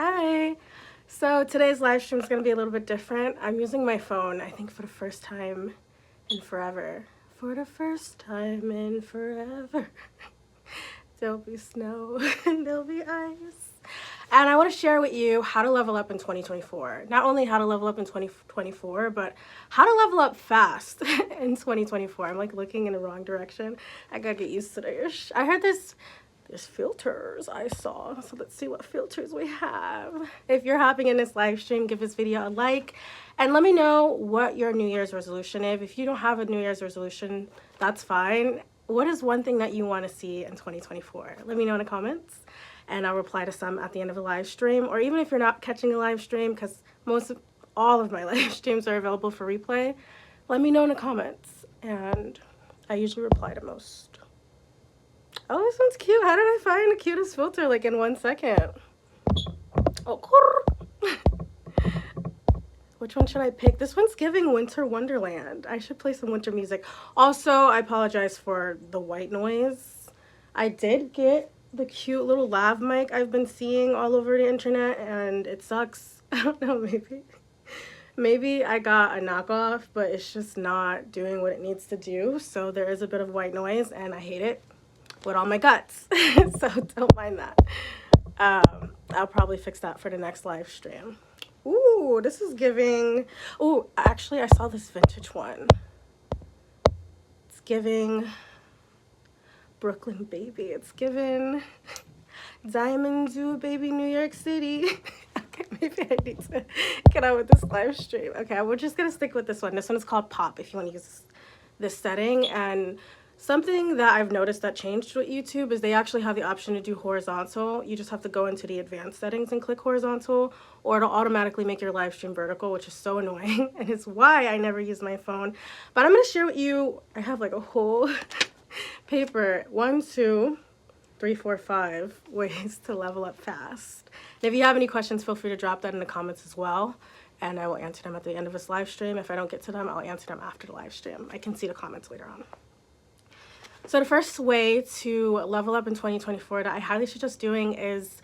Hi! So today's live stream is going to be a little bit different. I'm using my phone, I think for the first time in forever. For the first time in forever. There'll be snow and there'll be ice. And I want to share with you how to level up in 2024. Not only how to level up in 2024, but how to level up fast in 2024. I'm like looking in the wrong direction. I gotta get used to this. I heard there's filters I saw. So let's see what filters we have. If you're hopping in this live stream, give this video a like and let me know what your New Year's resolution is. If you don't have a New Year's resolution, that's fine. What is one thing that you want to see in 2024? Let me know in the comments and I'll reply to some at the end of the live stream, or even if you're not catching a live stream, because all of my live streams are available for replay, let me know in the comments and I usually reply to most. Oh, this one's cute. How did I find the cutest filter like in 1 second? Oh, which one should I pick? This one's giving Winter Wonderland. I should play some winter music. Also, I apologize for the white noise. I did get the cute little lav mic I've been seeing all over the internet and it sucks. I don't know, maybe I got a knockoff, but it's just not doing what it needs to do. So there is a bit of white noise and I hate it with all my guts. So don't mind that. I'll probably fix that for the next live stream. Ooh, this is giving, oh, actually I saw this vintage one. It's giving Brooklyn Baby. It's giving Diamond Zoo Baby New York City. Okay, maybe I need to get out with this live stream. Okay, we're just gonna stick with this one. This one is called Pop if you want to use this setting. And something that I've noticed that changed with YouTube is they actually have the option to do horizontal. You just have to go into the advanced settings and click horizontal, or it'll automatically make your live stream vertical, which is so annoying. And it's why I never use my phone. But I'm going to share with you, I have like a whole paper, 1, 2, 3, 4, 5 ways to level up fast. And if you have any questions, feel free to drop that in the comments as well. And I will answer them at the end of this live stream. If I don't get to them, I'll answer them after the live stream. I can see the comments later on. So the first way to level up in 2024 that I highly suggest doing is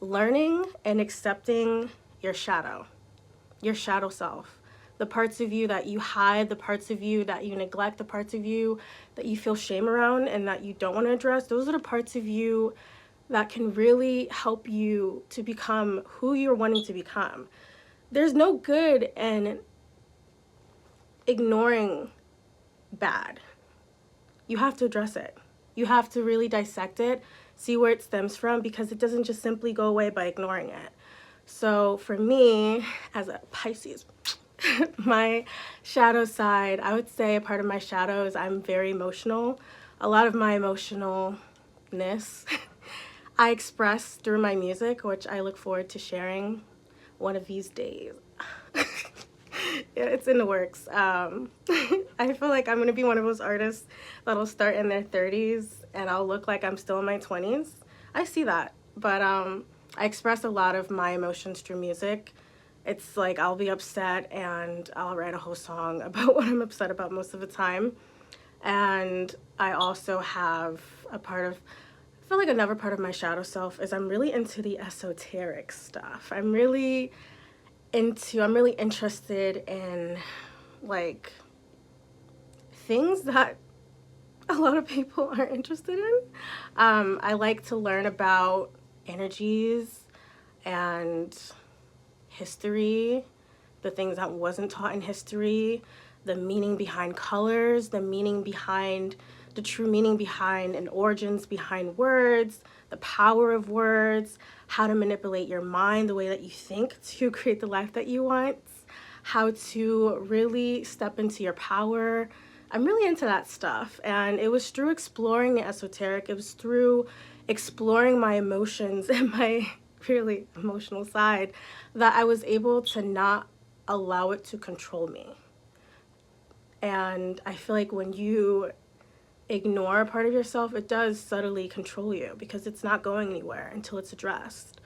learning and accepting your shadow self. The parts of you that you hide, the parts of you that you neglect, the parts of you that you feel shame around and that you don't want to address. Those are the parts of you that can really help you to become who you're wanting to become. There's no good in ignoring bad. You have to address it. You have to really dissect it, see where it stems from, because it doesn't just simply go away by ignoring it. So for me, as a Pisces, my shadow side, I would say a part of my shadow is I'm very emotional. A lot of my emotionalness I express through my music, which I look forward to sharing one of these days. Yeah, it's in the works. I feel like I'm going to be one of those artists that'll start in their 30s and I'll look like I'm still in my 20s. I see that. But I express a lot of my emotions through music. It's like I'll be upset and I'll write a whole song about what I'm upset about most of the time. And I also have a part of, I feel like another part of my shadow self is I'm really into the esoteric stuff. I'm really interested in like things that a lot of people aren't interested in. I like to learn about energies and history, the things that wasn't taught in history, the meaning behind colors, the true meaning behind and origins behind words, the power of words, how to manipulate your mind the way that you think to create the life that you want, how to really step into your power. I'm really into that stuff. And it was through exploring the esoteric, it was through exploring my emotions and my really emotional side that I was able to not allow it to control me. And I feel like when you ignore a part of yourself, it does subtly control you because it's not going anywhere until it's addressed.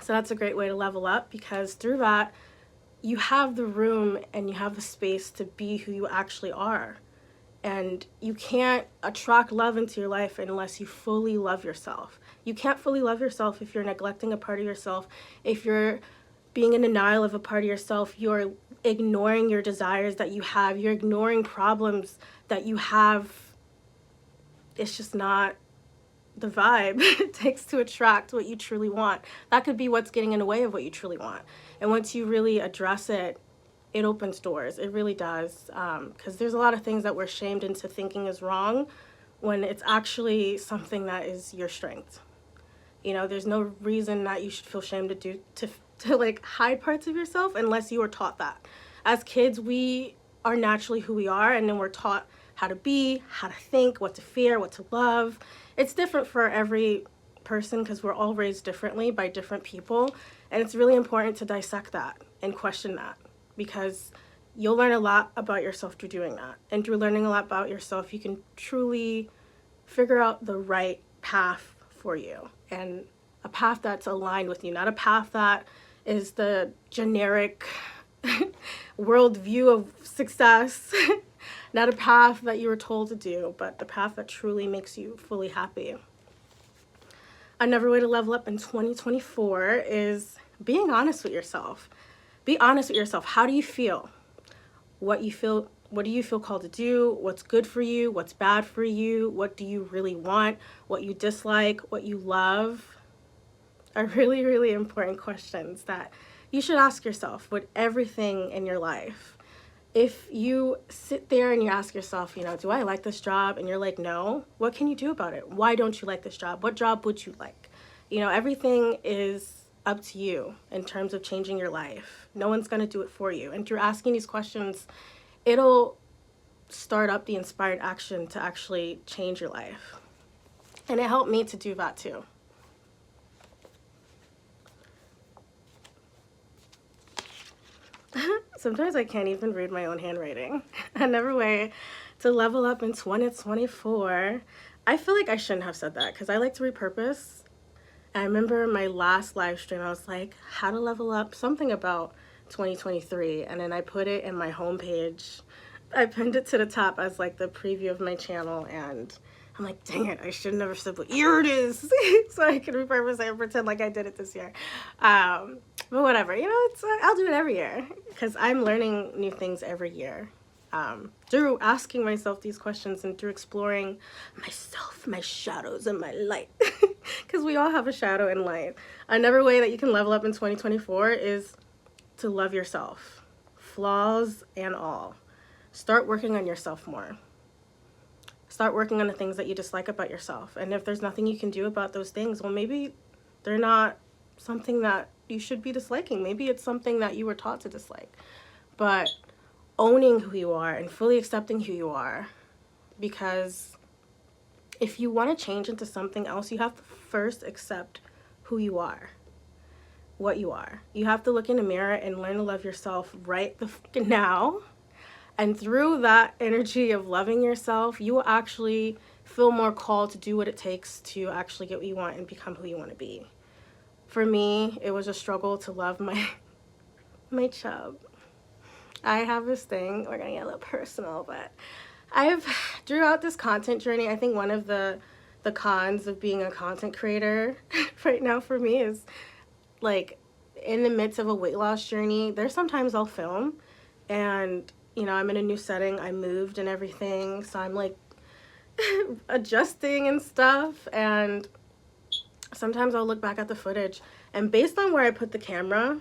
So that's a great way to level up, because through that, you have the room and you have the space to be who you actually are. And you can't attract love into your life unless you fully love yourself. You can't fully love yourself if you're neglecting a part of yourself, if you're being in denial of a part of yourself, you're ignoring your desires that you have, you're ignoring problems that you have. It's just not the vibe it takes to attract what you truly want. That could be what's getting in the way of what you truly want. And once you really address it, it opens doors. It really does. Because there's a lot of things that we're shamed into thinking is wrong when it's actually something that is your strength. You know, there's no reason that you should feel shamed to like hide parts of yourself unless you were taught that. As kids, we are naturally who we are, and then we're taught how to be, how to think, what to fear, what to love. It's different for every person because we're all raised differently by different people, and it's really important to dissect that and question that, because you'll learn a lot about yourself through doing that. And through learning a lot about yourself, you can truly figure out the right path for you, and a path that's aligned with you, not a path that is the generic world view of success, not a path that you were told to do, but the path that truly makes you fully happy. Another way to level up in 2024 is being honest with yourself. Be honest with yourself. How do you feel? What do you feel called to do? What's good for you? What's bad for you? What do you really want? What you dislike? What you love? Are really, really important questions that you should ask yourself with everything in your life. If you sit there and you ask yourself, you know, do I like this job? And you're like, no, what can you do about it? Why don't you like this job? What job would you like? You know, everything is up to you in terms of changing your life. No one's going to do it for you. And through asking these questions, it'll start up the inspired action to actually change your life. And it helped me to do that too. Sometimes I can't even read my own handwriting. Another way to level up in 2024. I feel like I shouldn't have said that because I like to repurpose. I remember my last live stream, I was like, how to level up, something about 2023. And then I put it in my homepage. I pinned it to the top as like the preview of my channel. And I'm like, dang it, I should have never said, but here it is. So I can repurpose it and pretend like I did it this year. But whatever, you know, I'll do it every year because I'm learning new things every year. Through asking myself these questions and through exploring myself, my shadows and my light, because we all have a shadow and light. Another way that you can level up in 2024 is to love yourself, flaws and all. Start working on yourself more. Start working on the things that you dislike about yourself. And if there's nothing you can do about those things, well, maybe they're not something that you should be disliking. Maybe it's something that you were taught to dislike. But owning who you are and fully accepting who you are, because if you want to change into something else, you have to first accept who you are, what you are. You have to look in the mirror and learn to love yourself right the now. And through that energy of loving yourself, you will actually feel more called to do what it takes to actually get what you want and become who you want to be. For me, it was a struggle to love my chub. I have this thing, we're gonna get a little personal, but throughout this content journey, I think one of the cons of being a content creator right now for me is, like, in the midst of a weight loss journey, there's sometimes I'll film and, you know, I'm in a new setting, I moved and everything, so I'm like adjusting and stuff, and sometimes I'll look back at the footage and based on where I put the camera,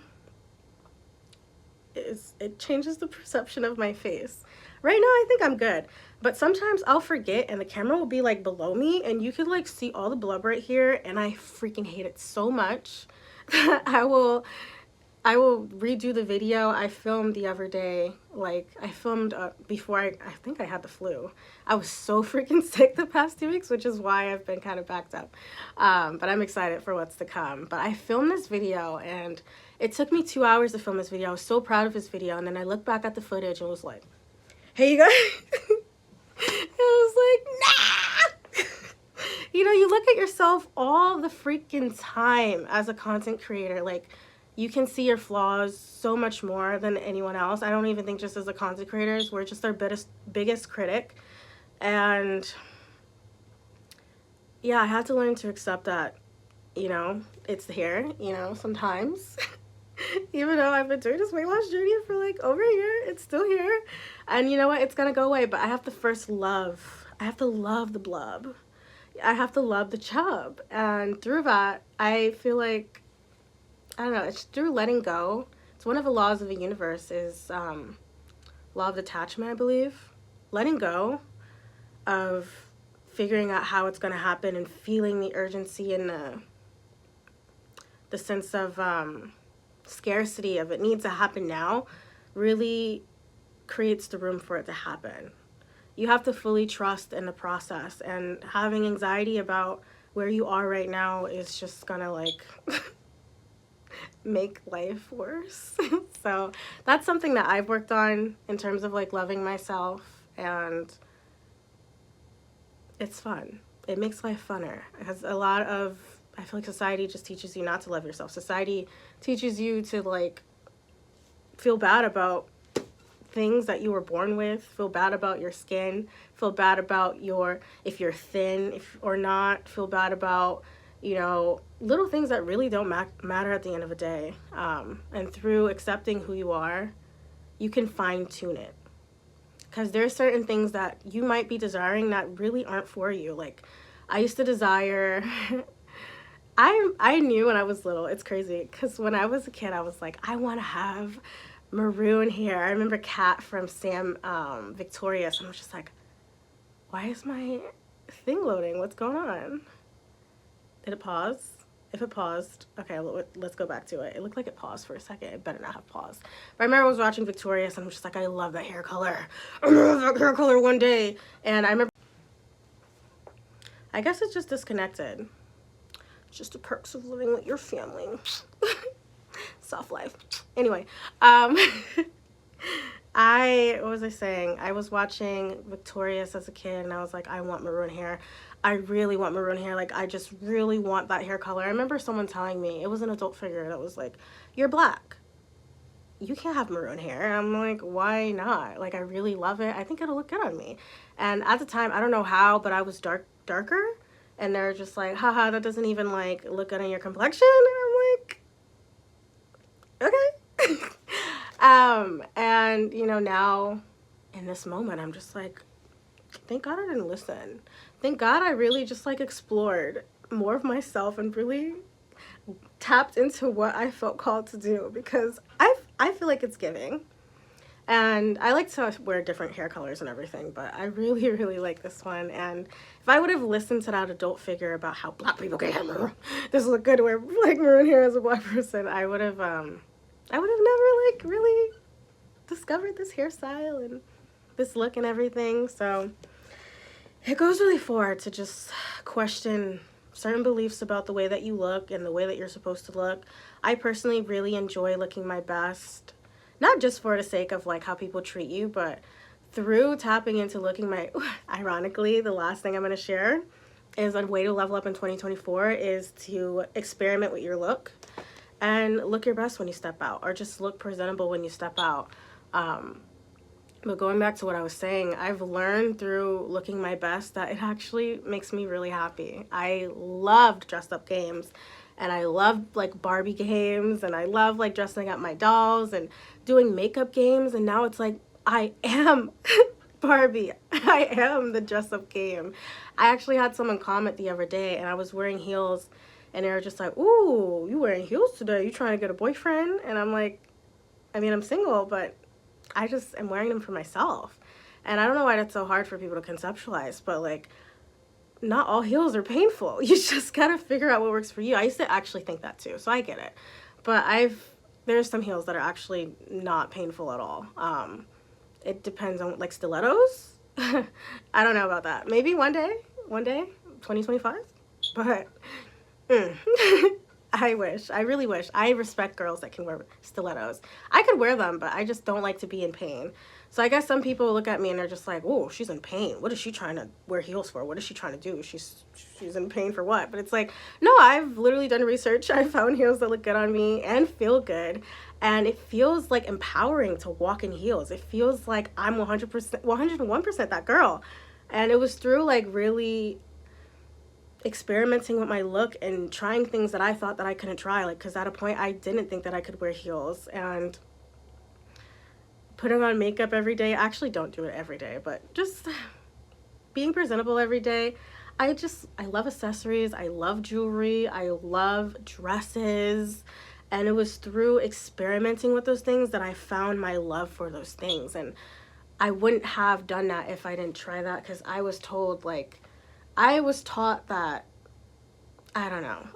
it changes the perception of my face. Right now I think I'm good, but sometimes I'll forget and the camera will be like below me and you could like see all the blub right here, and I freaking hate it so much that I will redo the video. I filmed the other day, like I filmed before I think I had the flu. I was so freaking sick the past 2 weeks, which is why I've been kind of backed up. But I'm excited for what's to come. But I filmed this video and it took me 2 hours to film this video. I was so proud of this video, and then I looked back at the footage and was like, hey you guys. I was like, nah. You know, you look at yourself all the freaking time as a content creator. Like, you can see your flaws so much more than anyone else. I don't even think just as a content creators, we're just our biggest critic. And yeah, I had to learn to accept that you know, it's here, you know, sometimes. Even though I've been doing this weight loss journey for like over a year, it's still here. And you know what? It's gonna go away, but I have to first love. I have to love the blub. I have to love the chub. And through that, I feel like, I don't know, it's through letting go. It's one of the laws of the universe is law of detachment, I believe. Letting go of figuring out how it's going to happen and feeling the urgency and the sense of scarcity of it needs to happen now really creates the room for it to happen. You have to fully trust in the process, and having anxiety about where you are right now is just gonna like make life worse. So that's something that I've worked on in terms of like loving myself, and it's fun. It makes life funner because a lot of, I feel like society just teaches you not to love yourself. Society teaches you to like feel bad about things that you were born with, feel bad about your skin, feel bad about your, if you're thin or not, feel bad about, you know, little things that really don't matter at the end of the day. And through accepting who you are, you can fine tune it. Because there are certain things that you might be desiring that really aren't for you. Like, I used to desire, I knew when I was little, it's crazy, because when I was a kid, I was like, I want to have maroon hair. I remember Kat from Sam Victorious, and I was just like, why is my thing loading? What's going on? Did it pause? If it paused, okay, let's go back to it. It looked like it paused for a second. It better not have paused. But I remember I was watching Victorious, and I'm just like, I love that hair color. I love that hair color one day. And I remember, I guess it's just disconnected. It's just the perks of living with your family. Soft life. Anyway, what was I saying? I was watching Victorious as a kid, and I was like, I want maroon hair. I really want maroon hair. Like, I just really want that hair color. I remember someone telling me, it was an adult figure that was like, you're black, you can't have maroon hair. And I'm like, why not? Like, I really love it. I think it'll look good on me. And at the time, I don't know how, but I was darker, and they're just like, haha, that doesn't even like look good on your complexion. And I'm like, okay. And you know, now in this moment, I'm just like, thank God I didn't listen. Thank God I really just like explored more of myself and really tapped into what I felt called to do, because I feel like it's giving. And I like to wear different hair colors and everything, but I really, really like this one. And if I would have listened to that adult figure about how black people can have maroon, this look good to wear like maroon hair as a black person, I would have never like really discovered this hairstyle and this look and everything. So it goes really far to just question certain beliefs about the way that you look and the way that you're supposed to look. I personally really enjoy looking my best, not just for the sake of like how people treat you, but through tapping into looking my, ironically, the last thing I'm going to share is a way to level up in 2024 is to experiment with your look and look your best when you step out, or just look presentable when you step out. But going back to what I was saying, I've learned through looking my best that it actually makes me really happy. I loved dressed up games, and I loved like Barbie games, and I love like dressing up my dolls and doing makeup games. And now it's like, I am Barbie. I am the dress up game. I actually had someone comment the other day, and I was wearing heels, and they were just like, ooh, you wearing heels today? You trying to get a boyfriend? And I'm like, I mean, I'm single, but I just am wearing them for myself. And I don't know why that's so hard for people to conceptualize, but like, not all heels are painful. You just gotta figure out what works for you. I used to actually think that too, so I get it. But there's some heels that are actually not painful at all. It depends on, like stilettos. I don't know about that. Maybe one day, 2025. But I really wish. I respect girls that can wear stilettos. I could wear them, but I just don't like to be in pain. So I guess some people look at me and they're just like, oh, she's in pain. What is she trying to wear heels for? What is she trying to do? She's in pain for what? But it's like, no, I've literally done research. I found heels that look good on me and feel good. And it feels like empowering to walk in heels. It feels like I'm 101% that girl. And it was through like really experimenting with my look and trying things that I thought that I couldn't try, like, because at a point I didn't think that I could wear heels, and putting on makeup every day. I actually don't do it every day, but just being presentable every day. I love accessories, I love jewelry, I love dresses, and it was through experimenting with those things that I found my love for those things. And I wouldn't have done that if I didn't try that, because I was told, like, I was taught that, I don't know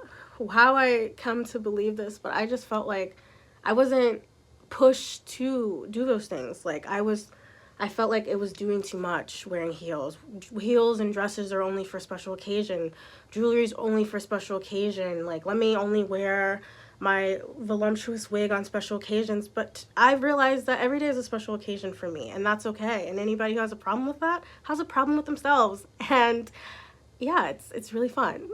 how I come to believe this, but I just felt like I wasn't pushed to do those things. Like, I felt like it was doing too much wearing heels. Heels and dresses are only for special occasion. Jewelry is only for special occasion. Like, let me only wear my voluptuous wig on special occasions. But I've realized that every day is a special occasion for me, and that's okay. And anybody who has a problem with that has a problem with themselves. And yeah, it's really fun.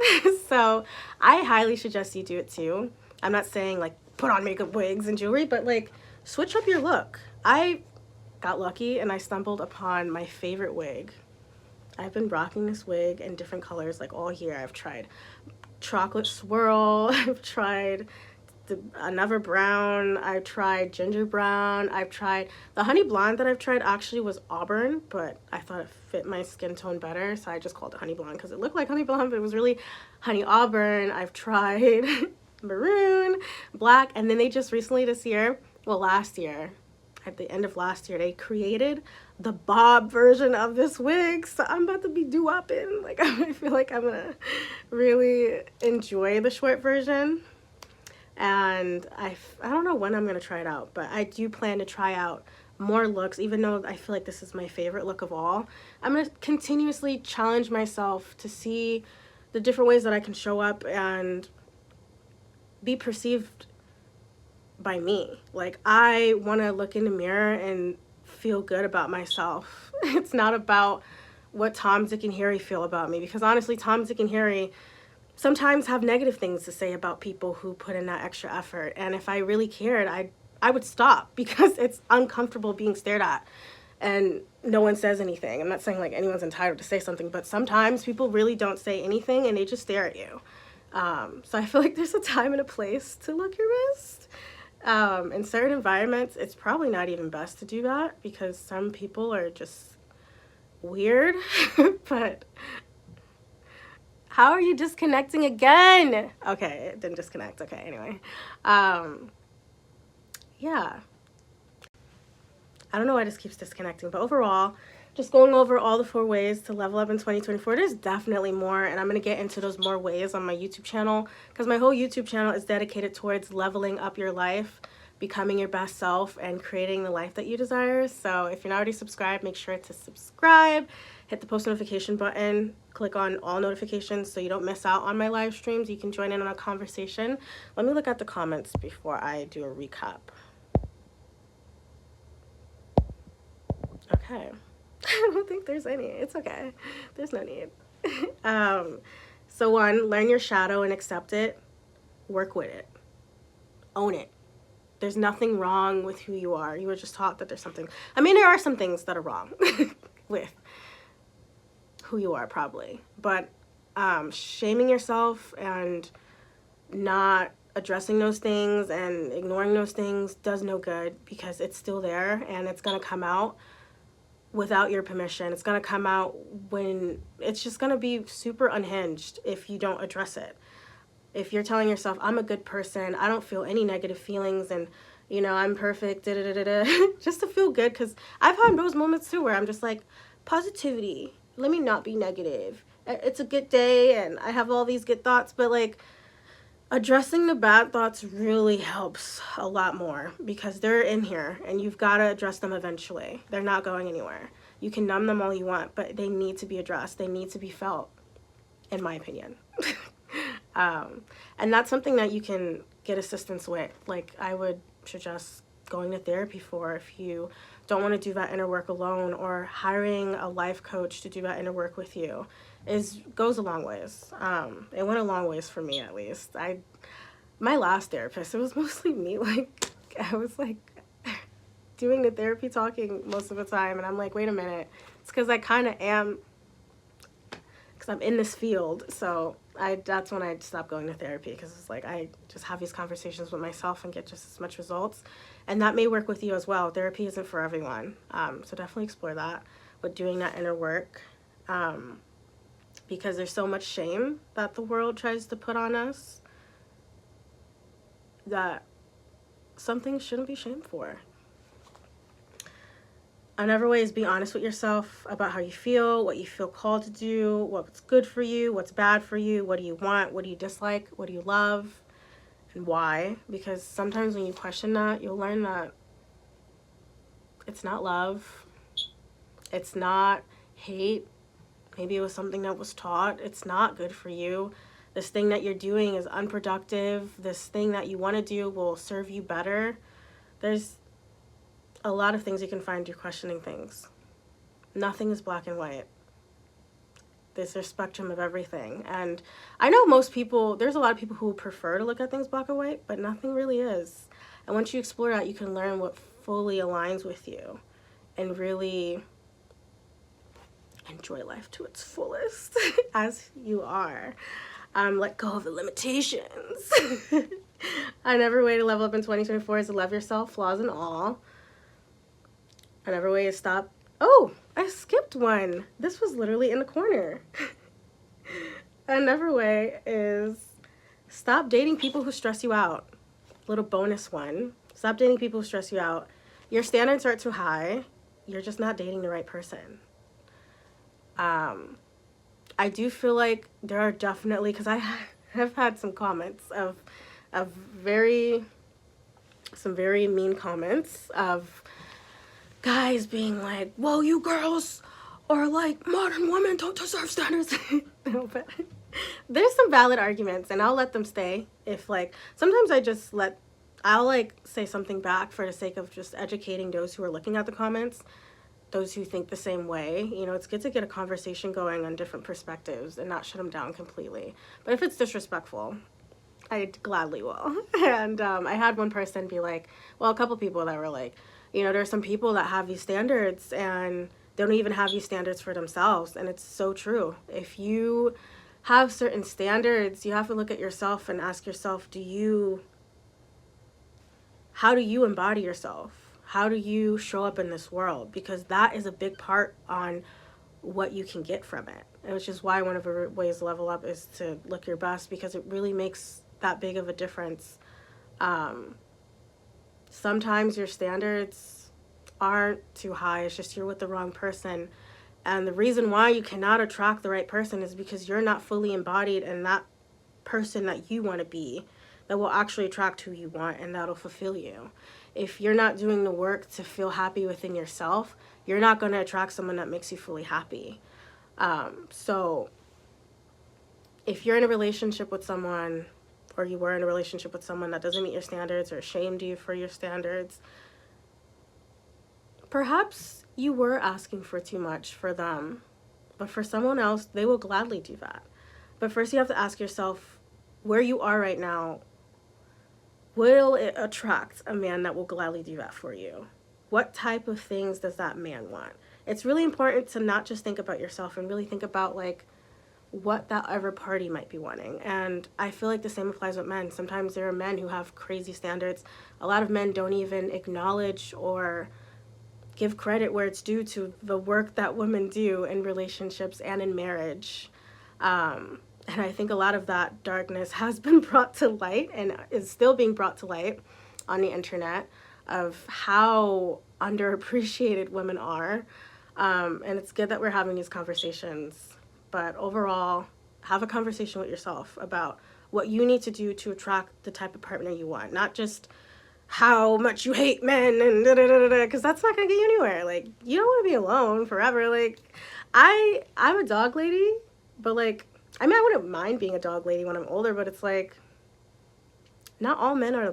So I highly suggest you do it too. I'm not saying, like, put on makeup, wigs, and jewelry, but, like, switch up your look. I got lucky and I stumbled upon my favorite wig. I've been rocking this wig in different colors, like, all year. I've tried chocolate swirl, I've tried another brown, I've tried ginger brown, I've tried the honey blonde that I've tried actually was auburn, but I thought it fit my skin tone better, so I just called it honey blonde because it looked like honey blonde, but it was really honey auburn. I've tried maroon, black, and then they just recently this year, well, last year, at the end of last year, they created the bob version of this wig, so I'm about to be doo-wopping. Like, I feel like I'm gonna really enjoy the short version, and I don't know when I'm gonna try it out, but I do plan to try out more looks, even though I feel like this is my favorite look of all. I'm gonna continuously challenge myself to see the different ways that I can show up and be perceived by me. Like, I want to look in the mirror and feel good about myself. It's not about what Tom, Dick, and Harry feel about me, because honestly, Tom, Dick, and Harry sometimes have negative things to say about people who put in that extra effort. And if I really cared, I would stop, because it's uncomfortable being stared at and no one says anything. I'm not saying, like, anyone's entitled to say something, but sometimes people really don't say anything and they just stare at you. So I feel like there's a time and a place to look your best. In certain environments, it's probably not even best to do that, because some people are just weird. But how are you disconnecting again? Okay, it didn't disconnect. Okay, anyway. Yeah. I don't know why this keeps disconnecting, but overall, just going over all the 4 ways to level up in 2024. There's definitely more, and I'm going to get into those more ways on my YouTube channel, because my whole YouTube channel is dedicated towards leveling up your life, becoming your best self, and creating the life that you desire. So if you're not already subscribed, make sure to subscribe, hit the post notification button, click on all notifications so you don't miss out on my live streams. You can join in on a conversation. Let me look at the comments before I do a recap. Okay. I don't think there's any. It's okay. There's no need. So 1, learn your shadow and accept it. Work with it. Own it. There's nothing wrong with who you are. You were just taught that there's something. I mean, there are some things that are wrong with who you are, probably. But shaming yourself and not addressing those things and ignoring those things does no good, because it's still there and it's going to come out without your permission. It's going to come out when it's just going to be super unhinged if you don't address it. If you're telling yourself, I'm a good person, I don't feel any negative feelings, and, you know, I'm perfect, just to feel good, because I've had those moments too where I'm just like, positivity, let me not be negative. It's a good day and I have all these good thoughts, but, like, addressing the bad thoughts really helps a lot more, because they're in here and you've got to address them eventually. They're not going anywhere. You can numb them all you want, but they need to be addressed. They need to be felt, in my opinion. And that's something that you can get assistance with. Like, I would suggest going to therapy for, if you don't want to do that inner work alone, or hiring a life coach to do that inner work with you goes a long ways. It went a long ways for me, at least. My last therapist, it was mostly me. Like, I was like doing the therapy talking most of the time, and I'm like, wait a minute, it's because I kind of am, because I'm in this field, so That's when I stopped going to therapy, because it's like I just have these conversations with myself and get just as much results. And that may work with you as well. Therapy isn't for everyone. So definitely explore that with doing that inner work. Because there's so much shame that the world tries to put on us that some things shouldn't be shamed for. Another way is be honest with yourself about how you feel, what you feel called to do, what's good for you, what's bad for you, what do you want, what do you dislike, what do you love, and why. Because sometimes when you question that, you'll learn that it's not love, it's not hate, maybe it was something that was taught, it's not good for you. This thing that you're doing is unproductive, this thing that you want to do will serve you better. There's a lot of things you can find through questioning things. Nothing is black and white. There's a spectrum of everything. And I know most people, there's a lot of people who prefer to look at things black and white, but nothing really is. And once you explore that, you can learn what fully aligns with you and really enjoy life to its fullest as you are. Let go of the limitations. Another way to level up in 2024 is to love yourself, flaws and all. Another way is stop. Oh, I skipped one. This was literally in the corner. Another way is stop dating people who stress you out. Little bonus one. Stop dating people who stress you out. Your standards are too high. You're just not dating the right person. I do feel like there are definitely, because I have had some comments of some very mean comments of guys being like, well, you girls are like, modern women don't deserve standards. No, but there's some valid arguments, and I'll let them stay. If like, sometimes I'll like say something back for the sake of just educating those who are looking at the comments, those who think the same way. You know, it's good to get a conversation going on different perspectives and not shut them down completely. But if it's disrespectful, I gladly will. And I had one person be like, well, a couple people that were like, you know, there's some people that have these standards and they don't even have these standards for themselves. And it's so true. If you have certain standards, you have to look at yourself and ask yourself, how do you embody yourself? How do you show up in this world? Because that is a big part on what you can get from it. And which is why one of the ways to level up is to look your best, because it really makes that big of a difference. Sometimes your standards aren't too high. It's just you're with the wrong person. And the reason why you cannot attract the right person is because you're not fully embodied in that person that you want to be, that will actually attract who you want and that'll fulfill you. If you're not doing the work to feel happy within yourself, you're not going to attract someone that makes you fully happy. So if you're in a relationship with someone, or you were in a relationship with someone that doesn't meet your standards or shamed you for your standards, perhaps you were asking for too much for them, but for someone else, they will gladly do that. But first you have to ask yourself, where you are right now, will it attract a man that will gladly do that for you? What type of things does that man want? It's really important to not just think about yourself and really think about like what that other party might be wanting. And I feel like the same applies with men. Sometimes there are men who have crazy standards. A lot of men don't even acknowledge or give credit where it's due to the work that women do in relationships and in marriage. And I think a lot of that darkness has been brought to light and is still being brought to light on the internet of how underappreciated women are. And it's good that we're having these conversations. But overall, have a conversation with yourself about what you need to do to attract the type of partner you want. Not just how much you hate men and da-da-da-da-da, because that's not going to get you anywhere. Like, you don't want to be alone forever. Like, I'm a dog lady, but like, I mean, I wouldn't mind being a dog lady when I'm older, but it's like, not all men are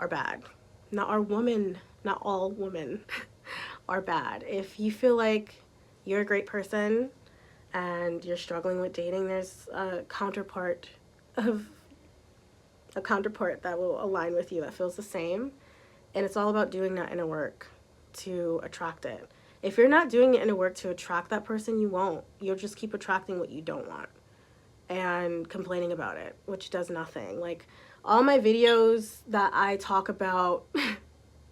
bad. Not all women are bad. If you feel like you're a great person and you're struggling with dating, there's a counterpart that will align with you that feels the same. And it's all about doing that inner work to attract it. If you're not doing the inner work to attract that person, you won't. You'll just keep attracting what you don't want. and complaining about it, which does nothing. Like, all my videos that I talk about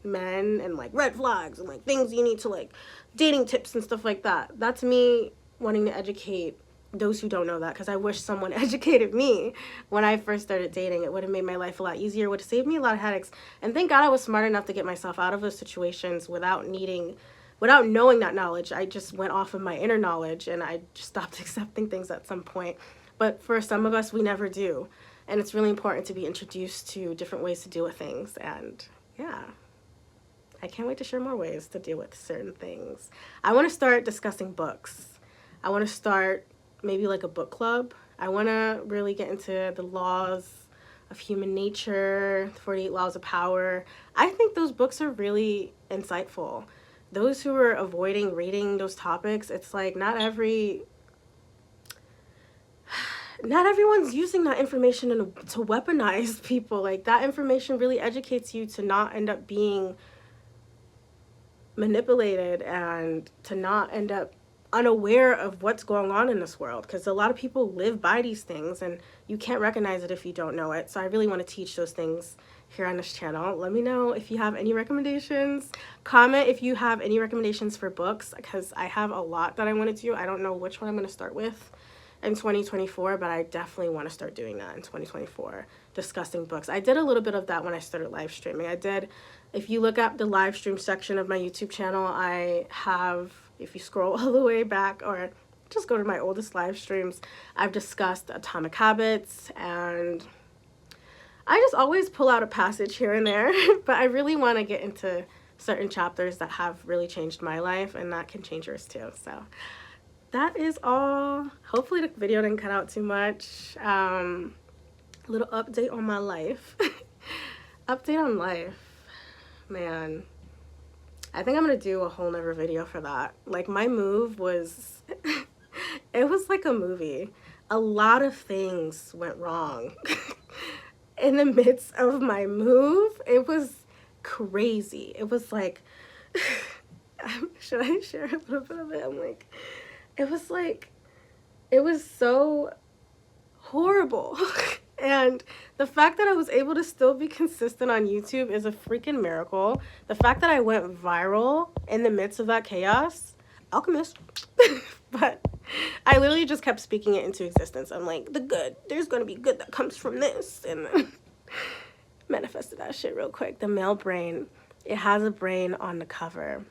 men and like red flags and like things you need to like, dating tips and stuff like that, that's me wanting to educate those who don't know that, because I wish someone educated me when I first started dating. It would have made my life a lot easier, would have saved me a lot of headaches. And thank God I was smart enough to get myself out of those situations without knowing that knowledge. I just went off of my inner knowledge, and I just stopped accepting things at some point. But for some of us, we never do. And it's really important to be introduced to different ways to deal with things. And yeah, I can't wait to share more ways to deal with certain things. I want to start discussing books. I want to start maybe like a book club. I want to really get into the laws of human nature, the 48 laws of power. I think those books are really insightful. Those who are avoiding reading those topics, it's like not everyone's using that information to weaponize people. Like, that information really educates you to not end up being manipulated and to not end up unaware of what's going on in this world, because a lot of people live by these things and you can't recognize it if you don't know it. So I really want to teach those things here on this channel. Let me know if you have any recommendations. Comment if you have any recommendations for books, because I have a lot that I want to do. I don't know which one I'm going to start with in 2024, but I definitely want to start doing that in 2024, discussing books. I did a little bit of that when I started live streaming. If you look up the live stream section of my YouTube channel, I have, if you scroll all the way back or just go to my oldest live streams, I've discussed Atomic Habits, and I just always pull out a passage here and there, but I really want to get into certain chapters that have really changed my life, and that can change yours too. So that is all. Hopefully the video didn't cut out too much. A little update on my life. Update on life. Man, I think I'm gonna do a whole nother video for that. Like, my move was it was like a movie. A lot of things went wrong in the midst of my move. It was crazy. It was like should I share a little bit of it? It was so horrible. And the fact that I was able to still be consistent on YouTube is a freaking miracle. The fact that I went viral in the midst of that chaos, alchemist. But I literally just kept speaking it into existence. I'm like, there's gonna be good that comes from this, and manifested that shit real quick. The male brain, it has a brain on the cover.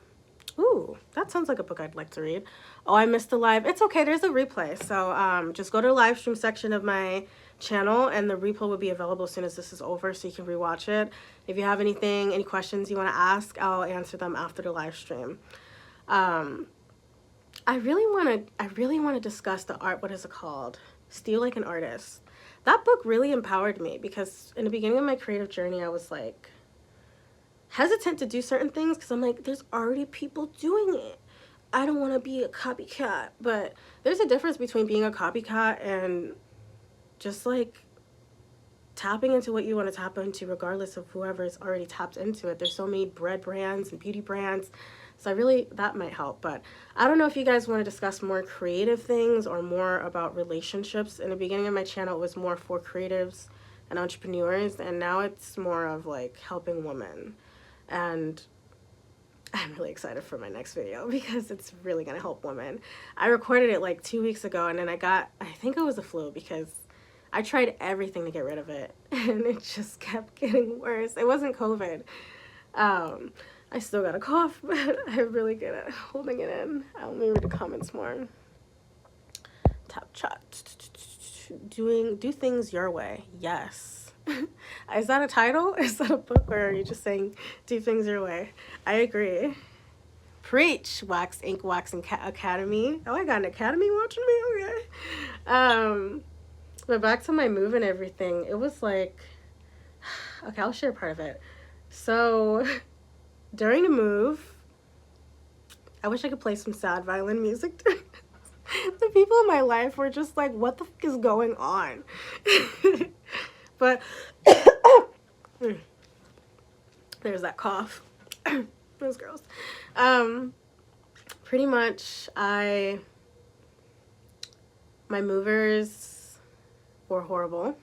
Ooh, that sounds like a book I'd like to read. Oh, I missed the live. It's okay, there's a replay. So just go to the live stream section of my channel, and the replay will be available as soon as this is over, so you can rewatch it. If you have any questions you want to ask, I'll answer them after the live stream. I really want to discuss the art, what is it called? Steal Like an Artist. That book really empowered me, because in the beginning of my creative journey, I was like hesitant to do certain things because I'm like, there's already people doing it. I don't want to be a copycat. But there's a difference between being a copycat and just like tapping into what you want to tap into, regardless of whoever's already tapped into it. There's so many bread brands and beauty brands. So that might help. But I don't know if you guys want to discuss more creative things or more about relationships. In the beginning of my channel, it was more for creatives and entrepreneurs, and now it's more of like helping women. And I'm really excited for my next video because it's really going to help women. I recorded it like 2 weeks ago, and then I think it was the flu, because I tried everything to get rid of it and it just kept getting worse. It wasn't COVID. I still got a cough, but I'm really good at holding it in. Let me read the comments more. Top chat. Do things your way. Yes. Is that a title? Is that a book, or are you just saying do things your way? I agree. Preach. Wax Ink Wax Academy. Oh, I got an academy watching me. Okay. But back to my move and everything. It was like, okay, I'll share part of it. So during the move, I wish I could play some sad violin music. The people in my life were just like, what the fuck is going on? But there's that cough. Those girls. Pretty much my movers were horrible.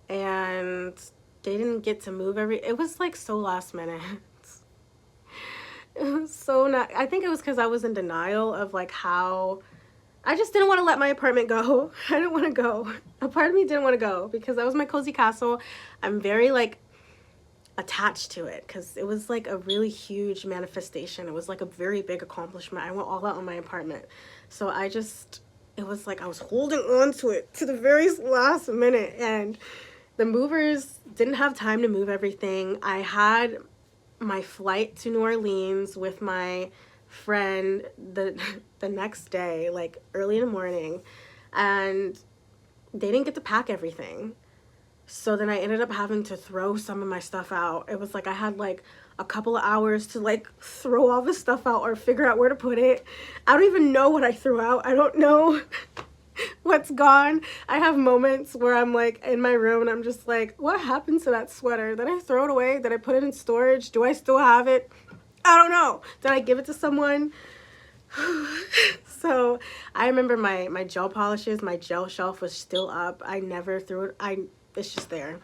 And they didn't get to move it was like so last minute. It was so not, I think it was because I was in denial of like how, I just didn't want to let my apartment go. I didn't want to go. A part of me didn't want to go because that was my cozy castle. I'm very like attached to it because it was like a really huge manifestation. It was like a very big accomplishment. I went all out on my apartment. So it was like I was holding on to it to the very last minute, and the movers didn't have time to move everything. I had my flight to New Orleans with my friend the next day, like early in the morning, and they didn't get to pack everything. So then I ended up having to throw some of my stuff out. It was like I had like a couple of hours to like throw all this stuff out or figure out where to put it. I don't even know what I threw out. I don't know what's gone. I have moments where I'm like in my room and I'm just like, what happened to that sweater? Did I throw it away? Did I put it in storage? Do I still have it? I don't know. Did I give it to someone? So I remember my gel polishes, my gel shelf was still up. I never threw it. It's just there.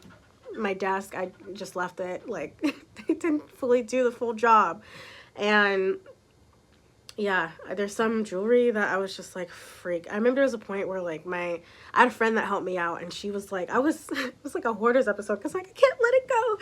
My desk, I just left it. Like, they didn't fully do the full job. And yeah, there's some jewelry that I was just like, freak. I remember there was a point where like I had a friend that helped me out, and she was like, it was like a hoarders episode because like I can't let it go.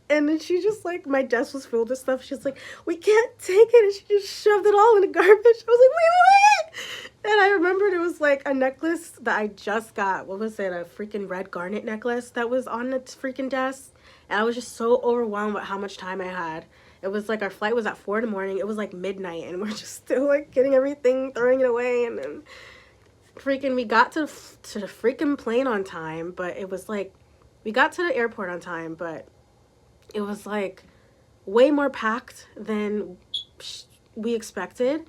And then she just like, my desk was filled with stuff. She's like, we can't take it. And she just shoved it all in the garbage. I was like, wait. And I remembered it was like a necklace that I just got. What was it? A freaking red garnet necklace that was on the freaking desk. And I was just so overwhelmed with how much time I had. It was like our flight was at 4 in the morning. It was like midnight, and we're just still like getting everything, throwing it away, and then freaking we got to the freaking plane on time. But it was like we got to the airport on time, but it was like way more packed than we expected.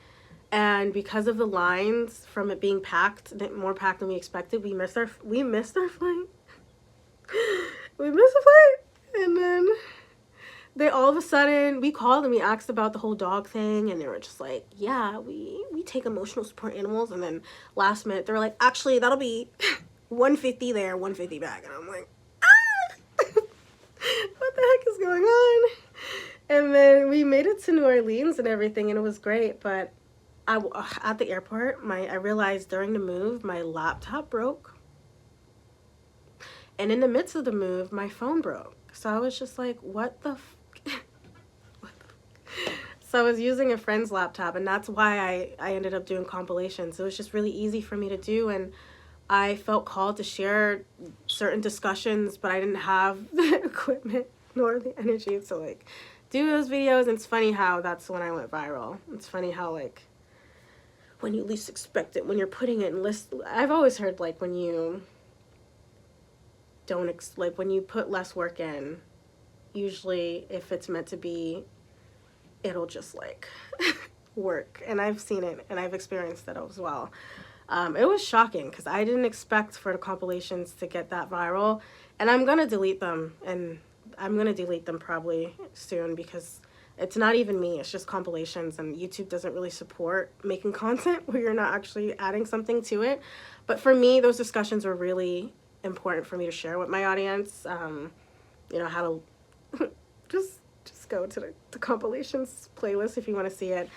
And because of the lines from it being packed, more packed than we expected, we missed our flight. We missed the flight, and then they all of a sudden, we called and we asked about the whole dog thing, and they were just like, yeah, we take emotional support animals. And then last minute, they were like, actually, that'll be $150 there, $150 back. And I'm like, ah! What the heck is going on? And then we made it to New Orleans and everything, and it was great. But at the airport, I realized during the move, my laptop broke. And in the midst of the move, my phone broke. So I was just like, what the So I was using a friend's laptop, and that's why I ended up doing compilations. It was just really easy for me to do, and I felt called to share certain discussions, but I didn't have the equipment nor the energy to like do those videos. And it's funny how that's when I went viral. It's funny how like when you least expect it, when you're putting it in list. I've always heard like when you don't like when you put less work in, usually if it's meant to be, it'll just like work. And I've seen it and I've experienced it as well. It was shocking because I didn't expect for the compilations to get that viral, and I'm gonna delete them, and I'm gonna delete them probably soon because it's not even me, it's just compilations, and YouTube doesn't really support making content where you're not actually adding something to it. But for me, those discussions were really important for me to share with my audience. You know, how to just go to the compilations playlist if you want to see it.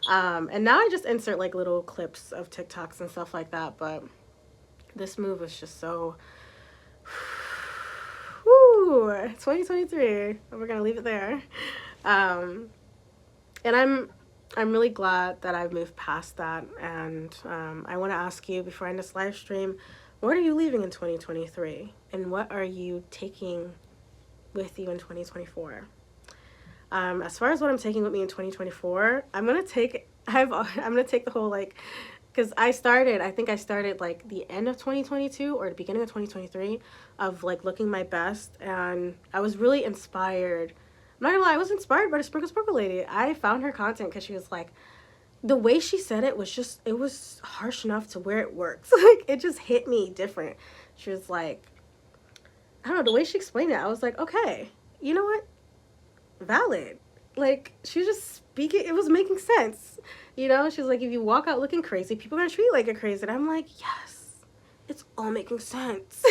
And now I just insert like little clips of TikToks and stuff like that. But this move was just so, woo, 2023. We're gonna leave it there. And I'm really glad that I've moved past that. And I want to ask you before I end this live stream, what are you leaving in 2023, and what are you taking with you in 2024? As far as what I'm taking with me in 2024, I'm gonna take the whole like, because I think I started like the end of 2022 or the beginning of 2023 of like looking my best, and I was really inspired. I'm not gonna lie, I was inspired by the Sprinkle lady. I found her content because she was like, the way she said it was just, it was harsh enough to where it works. Like, it just hit me different. She was like, I don't know, the way she explained it, I was like, okay, you know what? Valid. Like, she was just speaking, it was making sense. You know, she was like, if you walk out looking crazy, people are gonna treat you like you're crazy. And I'm like, yes, it's all making sense.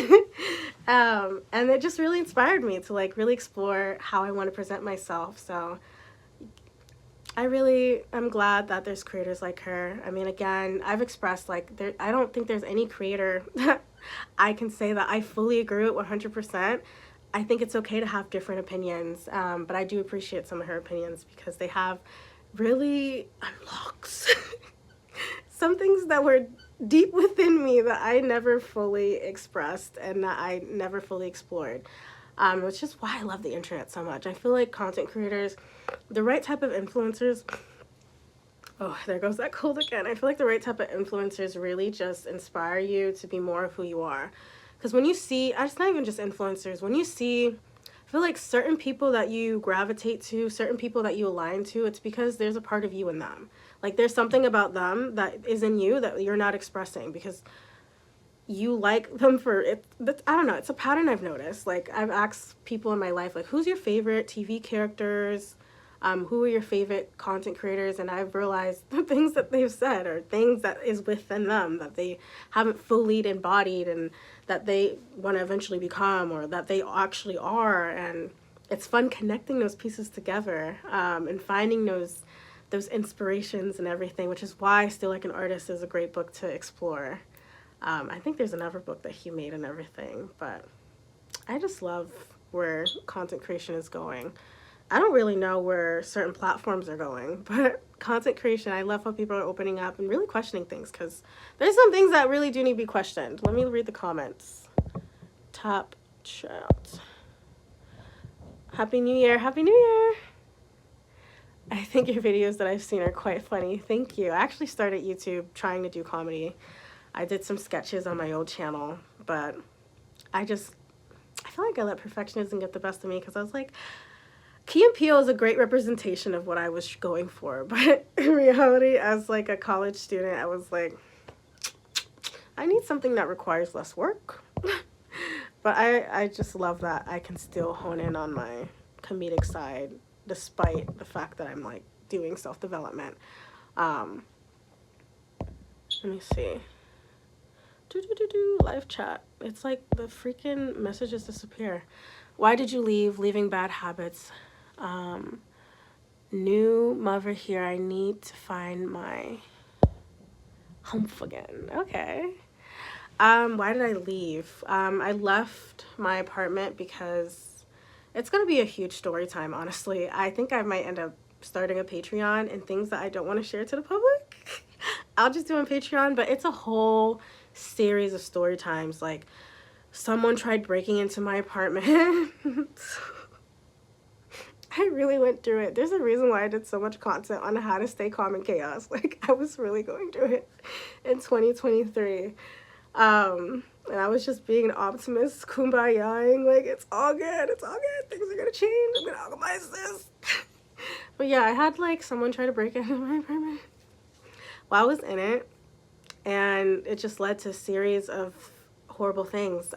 And it just really inspired me to like really explore how I want to present myself. So I'm glad that there's creators like her. I mean, again, I've expressed like I don't think there's any creator that I can say that I fully agree with 100%. I think it's okay to have different opinions, but I do appreciate some of her opinions because they have really unlocks some things that were deep within me that I never fully expressed and that I never fully explored, which is why I love the internet so much. I feel like content creators, the right type of influencers, oh, there goes that cold again. I feel like the right type of influencers really just inspire you to be more of who you are. Because when you see, it's not even just influencers, when you see, I feel like certain people that you gravitate to, certain people that you align to, it's because there's a part of you in them. Like there's something about them that is in you that you're not expressing because you like them for it. I don't know, it's a pattern I've noticed. Like I've asked people in my life, like, who's your favorite TV characters? Who are your favorite content creators? And I've realized the things that they've said are things that is within them that they haven't fully embodied and that they want to eventually become, or that they actually are. And it's fun connecting those pieces together, and finding those inspirations and everything, which is why Still Like an Artist is a great book to explore. I think there's another book that he made and everything, but I just love where content creation is going. I don't really know where certain platforms are going, but content creation, I love how people are opening up and really questioning things, because there's some things that really do need to be questioned. Let me read the comments. Top chat. Happy New Year. Happy New Year. I think your videos that I've seen are quite funny. Thank you. I actually started YouTube trying to do comedy. I did some sketches on my old channel, but I feel like I let perfectionism get the best of me, because I was like, Key and Peele is a great representation of what I was going for, but in reality, as like a college student, I was like, I need something that requires less work. But I just love that I can still hone in on my comedic side despite the fact that I'm like doing self-development. Let me see. Live chat. It's like the freaking messages disappear. Why did you leave? Leaving bad habits. New mother here. I need to find my humph again. Okay. Why did I leave? I left my apartment because it's gonna be a huge story time, honestly. I think I might end up starting a Patreon and things that I don't want to share to the public. I'll just do on Patreon, but it's a whole series of story times. Like, someone tried breaking into my apartment. I really went through it. There's a reason why I did so much content on how to stay calm in chaos. Like, I was really going through it in 2023. And I was just being an optimist, kumbaya-ing, like, it's all good, things are gonna change, I'm gonna alchemize this. But yeah, I had like someone try to break into my apartment while I was in it, and it just led to a series of horrible things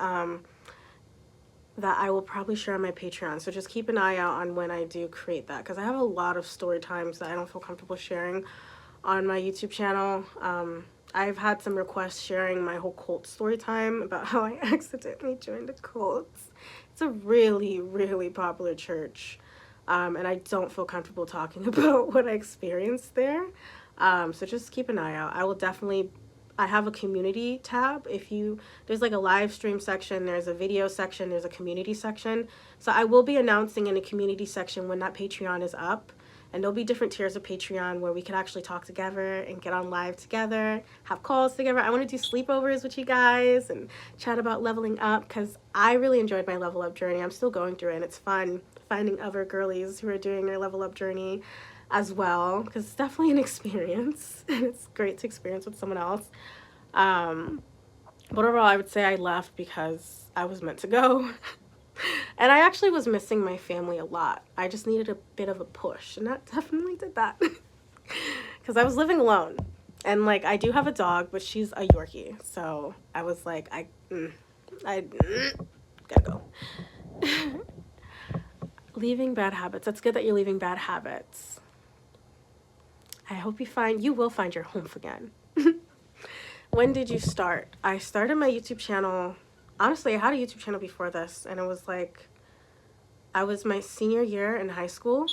that I will probably share on my Patreon. So just keep an eye out on when I do create that, because I have a lot of story times that I don't feel comfortable sharing on my YouTube channel. I've had some requests sharing my whole cult story time about how I accidentally joined a cult. It's a really, really popular church, and I don't feel comfortable talking about what I experienced there. So just keep an eye out. I have a community tab. There's like a live stream section, there's a video section, there's a community section. So I will be announcing in the community section when that Patreon is up. And there'll be different tiers of Patreon where we can actually talk together and get on live together, have calls together. I want to do sleepovers with you guys and chat about leveling up, because I really enjoyed my level up journey. I'm still going through it, and it's fun finding other girlies who are doing their level up journey as well, because it's definitely an experience, and it's great to experience with someone else. But overall, I would say I left because I was meant to go. And I actually was missing my family a lot. I just needed a bit of a push, and that definitely did that. Because I was living alone, and like I do have a dog, but she's a Yorkie, so I was like, I gotta go. Leaving bad habits. That's good that you're leaving bad habits. I hope you will find your home again. When did you start? I started my YouTube channel. Honestly, I had a YouTube channel before this, and it was like, I was my senior year in high school.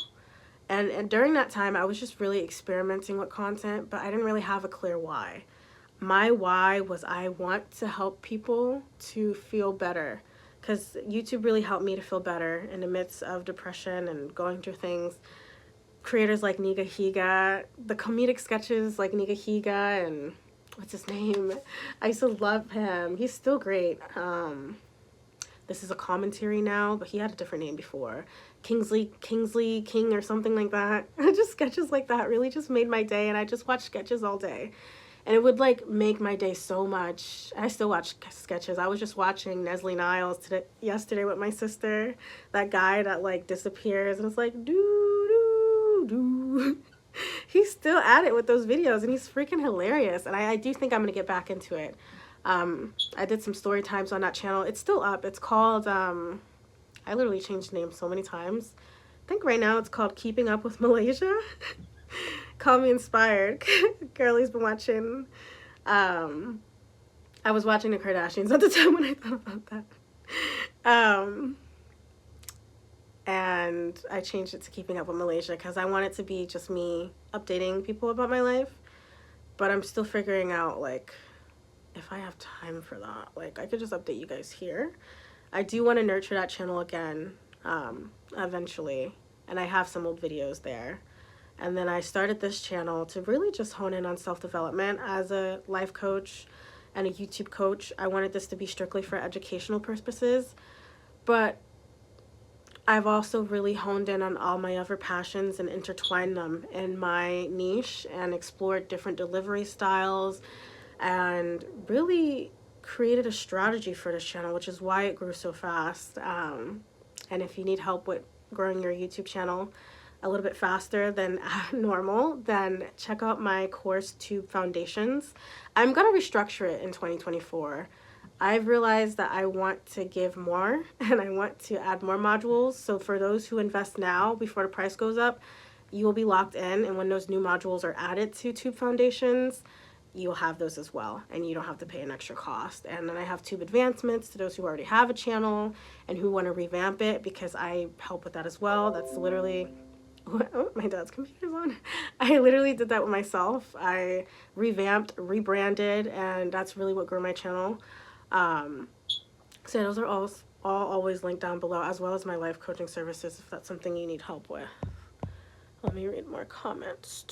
And during that time, I was just really experimenting with content, but I didn't really have a clear why. My why was I want to help people to feel better, because YouTube really helped me to feel better in the midst of depression and going through things. Creators like 𝐋𝐞𝐯𝐞𝐤 𝐔𝐻, the comedic sketches like 𝐋𝐞𝐞𝐯𝐞 and what's his name? I used to love him. He's still great. This is a commentary now, but he had a different name before. 𝐿𝐥𝐬𝐬 King or something like that. Just sketches like that really just made my day, and I just watched sketches all day. And it would like make my day so much. I still watch sketches. I was just watching Nestle Niles yesterday with my sister. That guy that like disappears and it's like doo doo doo. He's still at it with those videos, and he's freaking hilarious. And I do think I'm gonna get back into it. I did some story times on that channel. It's still up. It's called I literally changed names so many times. I think right now it's called Keeping Up with Malaysia. Call me inspired. Girlie's been watching. I was watching the Kardashians at the time when I thought about that. And I changed it to Keeping Up with Malaysia because I want it to be just me updating people about my life. But I'm still figuring out, like, if I have time for that. Like, I could just update you guys here. I do want to nurture that channel again, eventually. And I have some old videos there. And then I started this channel to really just hone in on self-development as a life coach and a YouTube coach. I wanted this to be strictly for educational purposes. But I've also really honed in on all my other passions and intertwined them in my niche and explored different delivery styles and really created a strategy for this channel, which is why it grew so fast. And if you need help with growing your YouTube channel a little bit faster than normal, then check out my course, Tube Foundations. I'm going to restructure it in 2024. I've realized that I want to give more and I want to add more modules. So for those who invest now before the price goes up, you will be locked in. And when those new modules are added to Tube Foundations, you'll have those as well, and you don't have to pay an extra cost. And then I have Tube Advancements to those who already have a channel and who want to revamp it, because I help with that as well. That's literally... Oh, my dad's computer's on. I literally did that with myself. I revamped, rebranded, and that's really what grew my channel. So those are all always linked down below, as well as my life coaching services if that's something you need help with. Let me read more comments.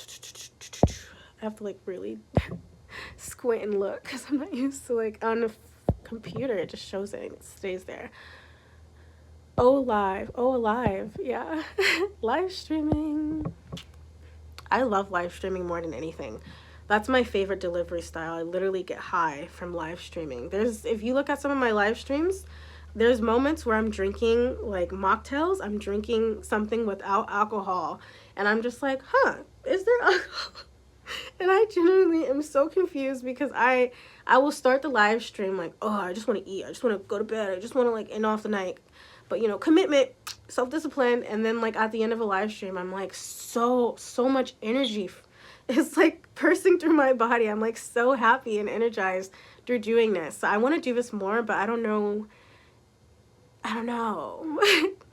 I have to like really squint and look because I'm not used to, like, on the computer it just shows it and it stays there. Oh, alive, yeah. Live streaming. I love live streaming more than anything. That's my favorite delivery style. I literally get high from live streaming. If you look at some of my live streams, there's moments where I'm drinking like mocktails. I'm drinking something without alcohol, and I'm just like, is there alcohol? And I genuinely am so confused because I will start the live stream like, oh, I just want to eat. I just want to go to bed. I just want to like end off the night. But, you know, commitment, self-discipline, and then, like, at the end of a live stream, I'm, like, so much energy. It's, like, coursing through my body. I'm, like, so happy and energized through doing this. So I want to do this more, but I don't know.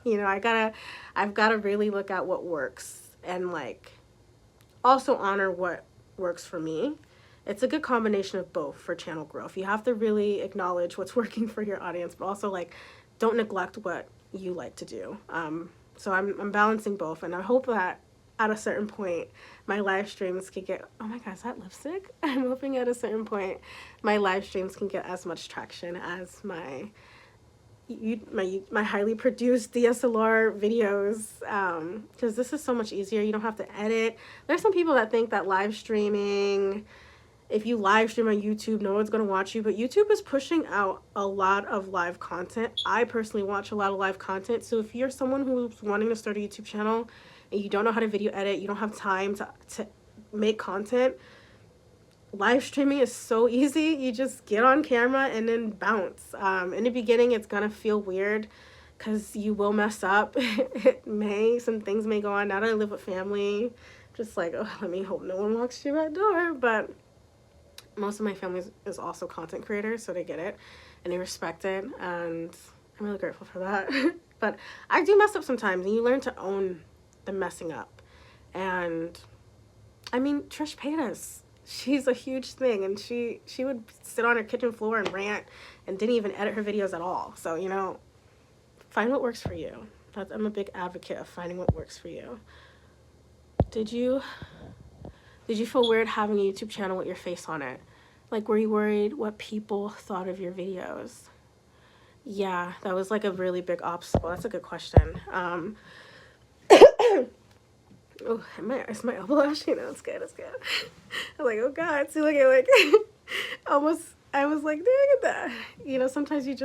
You know, I've got to really look at what works and, like, also honor what works for me. It's a good combination of both for channel growth. You have to really acknowledge what's working for your audience, but also, like, don't neglect what you like to do. So I'm balancing both, and I hope that at a certain point my live streams can get, oh my god, is that lipstick? I'm hoping at a certain point my live streams can get as much traction as my highly produced DSLR videos, because this is so much easier. You don't have to edit. There's some people that think that live streaming, if you live stream on YouTube, no one's going to watch you, but YouTube is pushing out a lot of live content. I personally watch a lot of live content, so if you're someone who's wanting to start a YouTube channel and you don't know how to video edit, you don't have time to make content, live streaming is so easy. You just get on camera and then bounce. In the beginning, it's going to feel weird because you will mess up. Some things may go on. Now that I live with family, just like, oh, let me hope no one walks through that door, but most of my family is also content creators, so they get it and they respect it, and I'm really grateful for that. But I do mess up sometimes, and you learn to own the messing up. And I mean, Trish Paytas, she's a huge thing, and she would sit on her kitchen floor and rant and didn't even edit her videos at all. So, you know, find what works for you. I'm a big advocate of finding what works for you. Did you feel weird having a YouTube channel with your face on it? Like, were you worried what people thought of your videos? Yeah, that was like a really big obstacle. That's a good question. Oh, is my elbow ashy? No, it's good, it's good. I'm like, oh God, see, look at, like, almost, I was like, dang at that. You know, sometimes you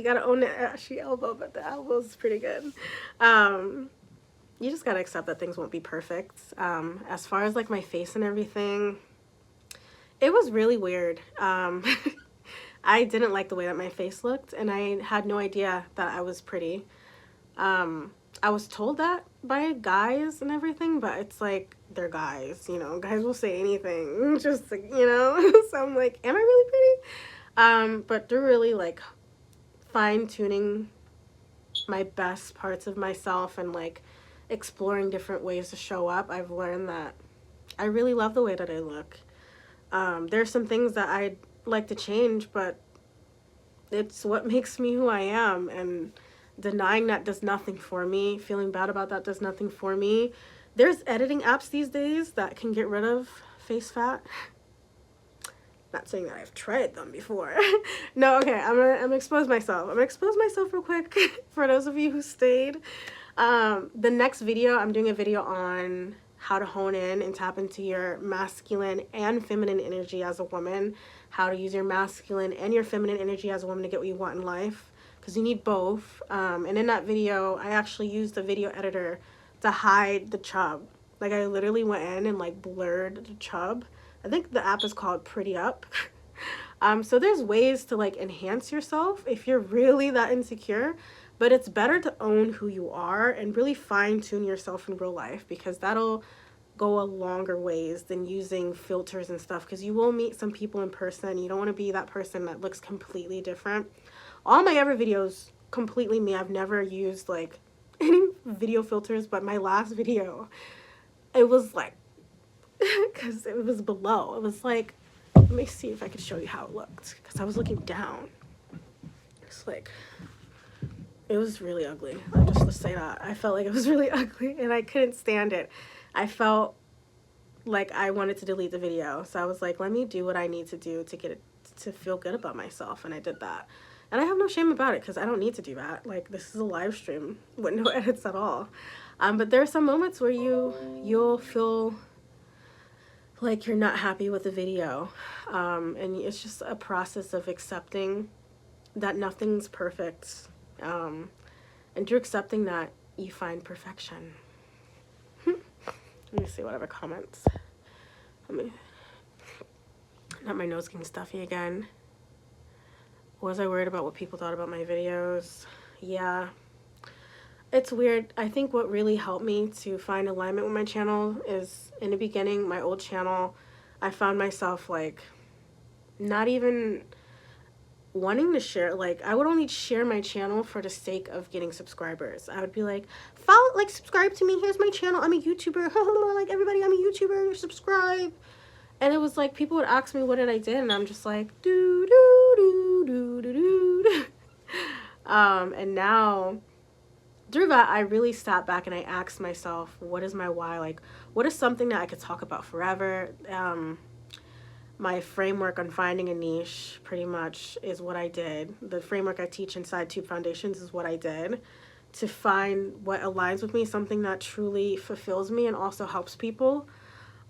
gotta own the ashy elbow, but the elbow's pretty good. You just gotta accept that things won't be perfect. As far as, like, my face and everything, it was really weird. I didn't like the way that my face looked, and I had no idea that I was pretty. I was told that by guys and everything, but it's like, they're guys, you know, guys will say anything, just like, you know. So I'm like, am I really pretty? But through really like fine-tuning my best parts of myself and like exploring different ways to show up, I've learned that I really love the way that I look. There's some things that I'd like to change, but it's what makes me who I am, and denying that does nothing for me. Feeling bad about that does nothing for me. There's editing apps these days that can get rid of face fat. Not saying that I've tried them before. No, okay, I'm gonna expose myself. I'm gonna expose myself real quick for those of you who stayed. The next video, I'm doing a video on how to hone in and tap into your masculine and feminine energy as a woman, how to use your masculine and your feminine energy as a woman to get what you want in life, because you need both. And in that video, I actually used the video editor to hide the chub. Like, I literally went in and like blurred the chub. I think the app is called Pretty Up. So there's ways to like enhance yourself if you're really that insecure, but it's better to own who you are and really fine tune yourself in real life, because that'll go a longer ways than using filters and stuff, because you will meet some people in person. You don't want to be that person that looks completely different. All my other videos, completely me. I've never used like any video filters, but my last video, it was like, because it was below. It was like, let me see if I could show you how it looked, because I was looking down. It's like, it was really ugly. Just to say that. I felt like it was really ugly, and I couldn't stand it. I felt like I wanted to delete the video. So I was like, let me do what I need to do to get it to feel good about myself, and I did that. And I have no shame about it, because I don't need to do that. Like, this is a live stream with no edits at all. But there are some moments where you'll feel like you're not happy with the video. And it's just a process of accepting that nothing's perfect. And through accepting that, you find perfection. Let me see whatever comments. Not my nose getting stuffy again. Was I worried about what people thought about my videos? Yeah. It's weird. I think what really helped me to find alignment with my channel is, in the beginning, my old channel, I found myself like not even wanting to share. Like, I would only share my channel for the sake of getting subscribers. I would be like, follow, like, subscribe to me, here's my channel, I'm a YouTuber, like, everybody, I'm a YouTuber, subscribe. And it was like, people would ask me what did I did, and I'm just like, do do do do do do. And now through that, I really sat back and I asked myself, what is my why? Like, what is something that I could talk about forever? My framework on finding a niche pretty much is what I did. The framework I teach inside Tube Foundations is what I did to find what aligns with me, something that truly fulfills me and also helps people.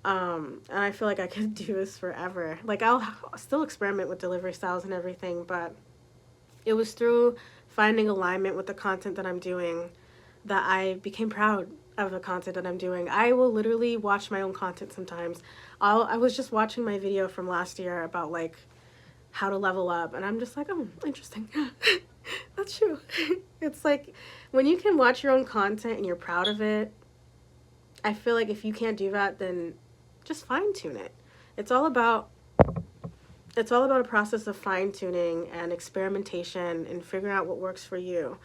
And I feel like I could do this forever. Like, I'll still experiment with delivery styles and everything, but it was through finding alignment with the content that I'm doing that I became proud of the content that I'm doing. I will literally watch my own content sometimes. I was just watching my video from last year about like how to level up, and I'm just like, oh, interesting. That's true. It's like when you can watch your own content and you're proud of it, I feel like if you can't do that, then just fine tune it. It's all about it's all about a process of fine-tuning and experimentation and figuring out what works for you.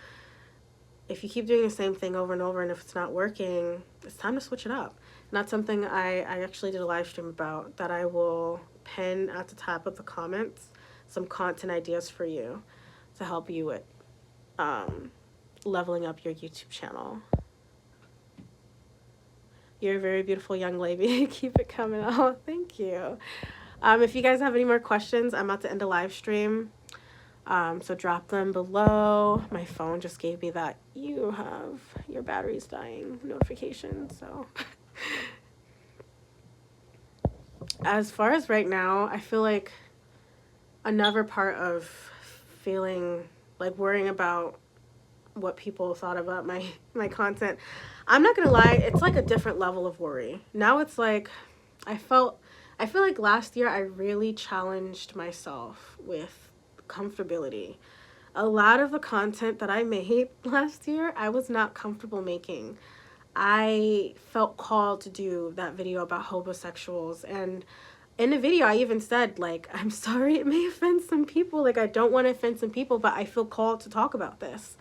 If you keep doing the same thing over and over, and if it's not working, it's time to switch it up. And that's something I actually did a live stream about, that I will pin at the top of the comments some content ideas for you to help you with leveling up your YouTube channel. You're a very beautiful young lady. Keep it coming. Oh, thank you. If you guys have any more questions, I'm about to end a live stream. So drop them below. My phone just gave me that your battery's dying notification. So as far as right now, I feel like another part of feeling like worrying about what people thought about my content, I'm not gonna lie, it's like a different level of worry. Now it's like I feel like last year I really challenged myself with comfortability. A lot of the content that I made last year, I was not comfortable making. I felt called to do that video about homosexuals, and in the video I even said, like, I'm sorry it may offend some people, like I don't want to offend some people, but I feel called to talk about this.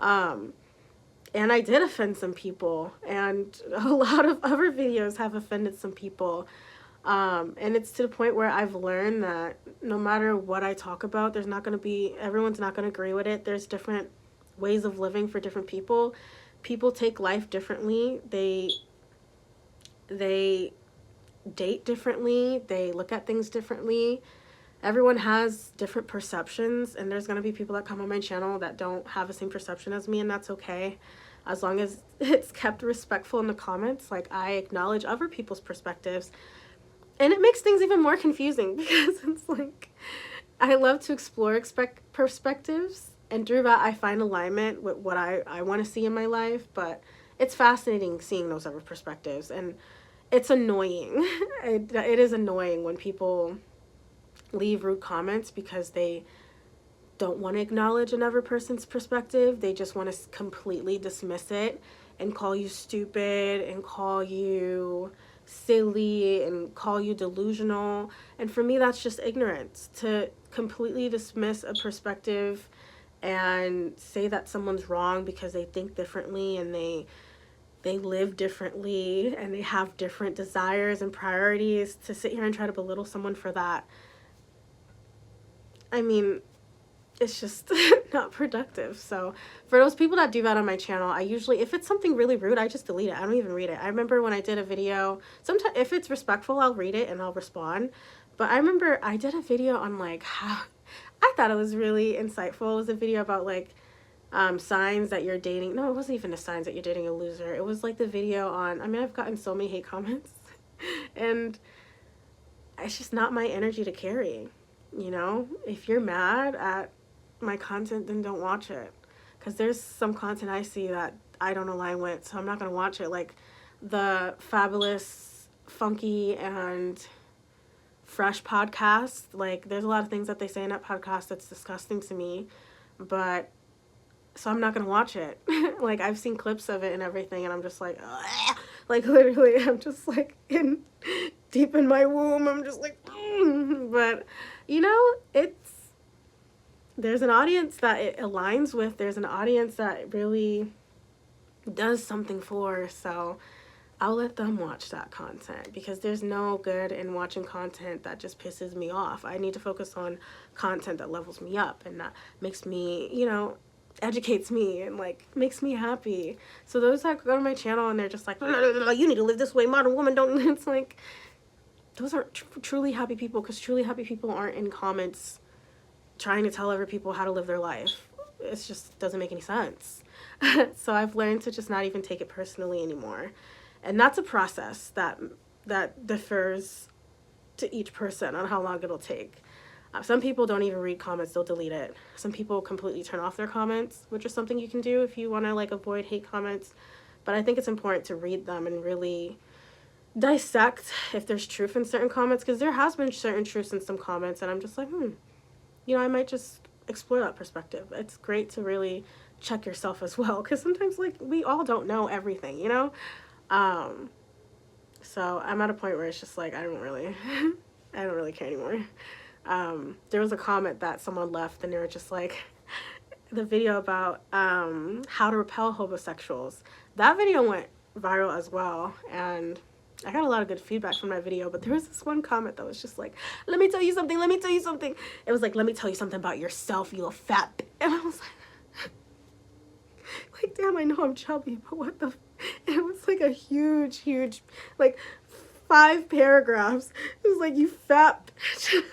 And I did offend some people, and a lot of other videos have offended some people. And it's to the point where I've learned that no matter what I talk about, everyone's not going to agree with it. There's different ways of living for different people. People take life differently. They date differently. They look at things differently. Everyone has different perceptions, and there's going to be people that come on my channel that don't have the same perception as me, and that's okay. As long as it's kept respectful in the comments, like I acknowledge other people's perspectives. And it makes things even more confusing because it's like I love to explore perspectives, and through that I find alignment with what I want to see in my life. But it's fascinating seeing those other perspectives, and it's annoying. It is annoying when people leave rude comments because they don't want to acknowledge another person's perspective. They just want to completely dismiss it and call you stupid and call you silly and call you delusional. And for me, that's just ignorance, to completely dismiss a perspective and say that someone's wrong because they think differently and they live differently and they have different desires and priorities. To sit here and try to belittle someone for that, I mean, it's just not productive. So for those people that do that on my channel, I usually, if it's something really rude, I just delete it. I don't even read it. I remember when I did a video, sometimes if it's respectful, I'll read it and I'll respond. But I remember I did a video on like how, I thought it was really insightful. It was a video about like signs that you're dating. No, it wasn't even the signs that you're dating a loser. It was like the video on, I mean, I've gotten so many hate comments and it's just not my energy to carry. You know, if you're mad at my content, then don't watch it, because there's some content I see that I don't align with, so I'm not going to watch it. Like the Fabulous, Funky, and Fresh podcast, like there's a lot of things that they say in that podcast that's disgusting to me, but so I'm not going to watch it. Like I've seen clips of it and everything, and I'm just like, ugh. Like literally I'm just like deep in my womb, I'm just like, but you know, there's an audience that it aligns with. There's an audience that it really does something for. So I'll let them watch that content, because there's no good in watching content that just pisses me off. I need to focus on content that levels me up and that makes me, you know, educates me and like makes me happy. So those that go to my channel and they're just like, you need to live this way, modern woman, don't, it's like, those aren't truly happy people, because truly happy people aren't in comments trying to tell other people how to live their life. It just doesn't make any sense. So I've learned to just not even take it personally anymore. And that's a process that differs to each person on how long it'll take. Some people don't even read comments, they'll delete it. Some people completely turn off their comments, which is something you can do if you want to like avoid hate comments. But I think it's important to read them and really dissect if there's truth in certain comments, because there has been certain truths in some comments and I'm just like, you know, I might just explore that perspective. It's great to really check yourself as well, because sometimes like we all don't know everything, you know. So I'm at a point where it's just like I don't really care anymore. There was a comment that someone left and they were just like, the video about how to repel homosexuals. That video went viral as well, and I got a lot of good feedback from that video, but there was this one comment that was just like, let me tell you something, let me tell you something. It was like, let me tell you something about yourself, you little fat bitch. And I was like, damn, I know I'm chubby, but what the, it was like a huge, like 5 paragraphs. It was like, you fat bitch.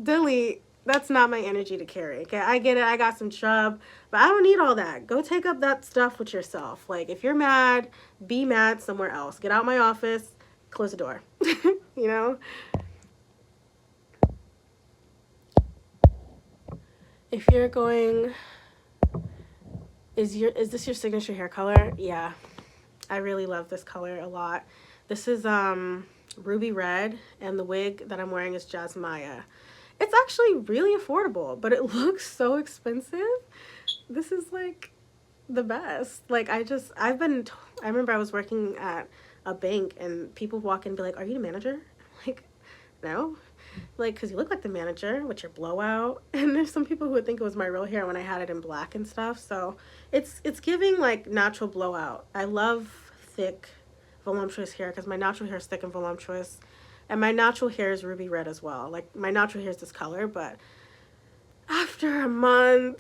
Delete. That's not my energy to carry. Okay, I get it. I got some chub, but I don't need all that. Go take up that stuff with yourself. Like, if you're mad, be mad somewhere else. Get out my office, close the door. You know? If you're going, is this your signature hair color? Yeah. I really love this color a lot. This is ruby red, and the wig that I'm wearing is Jasmine. It's actually really affordable, but it looks so expensive. This is like the best. Like, I remember I was working at a bank and people walk in and be like, are you the manager? I'm like, no. Like, because you look like the manager with your blowout. And there's some people who would think it was my real hair when I had it in black and stuff. So it's giving like natural blowout. I love thick, voluptuous hair because my natural hair is thick and voluptuous. And my natural hair is ruby red as well. Like, my natural hair is this color, but after a month,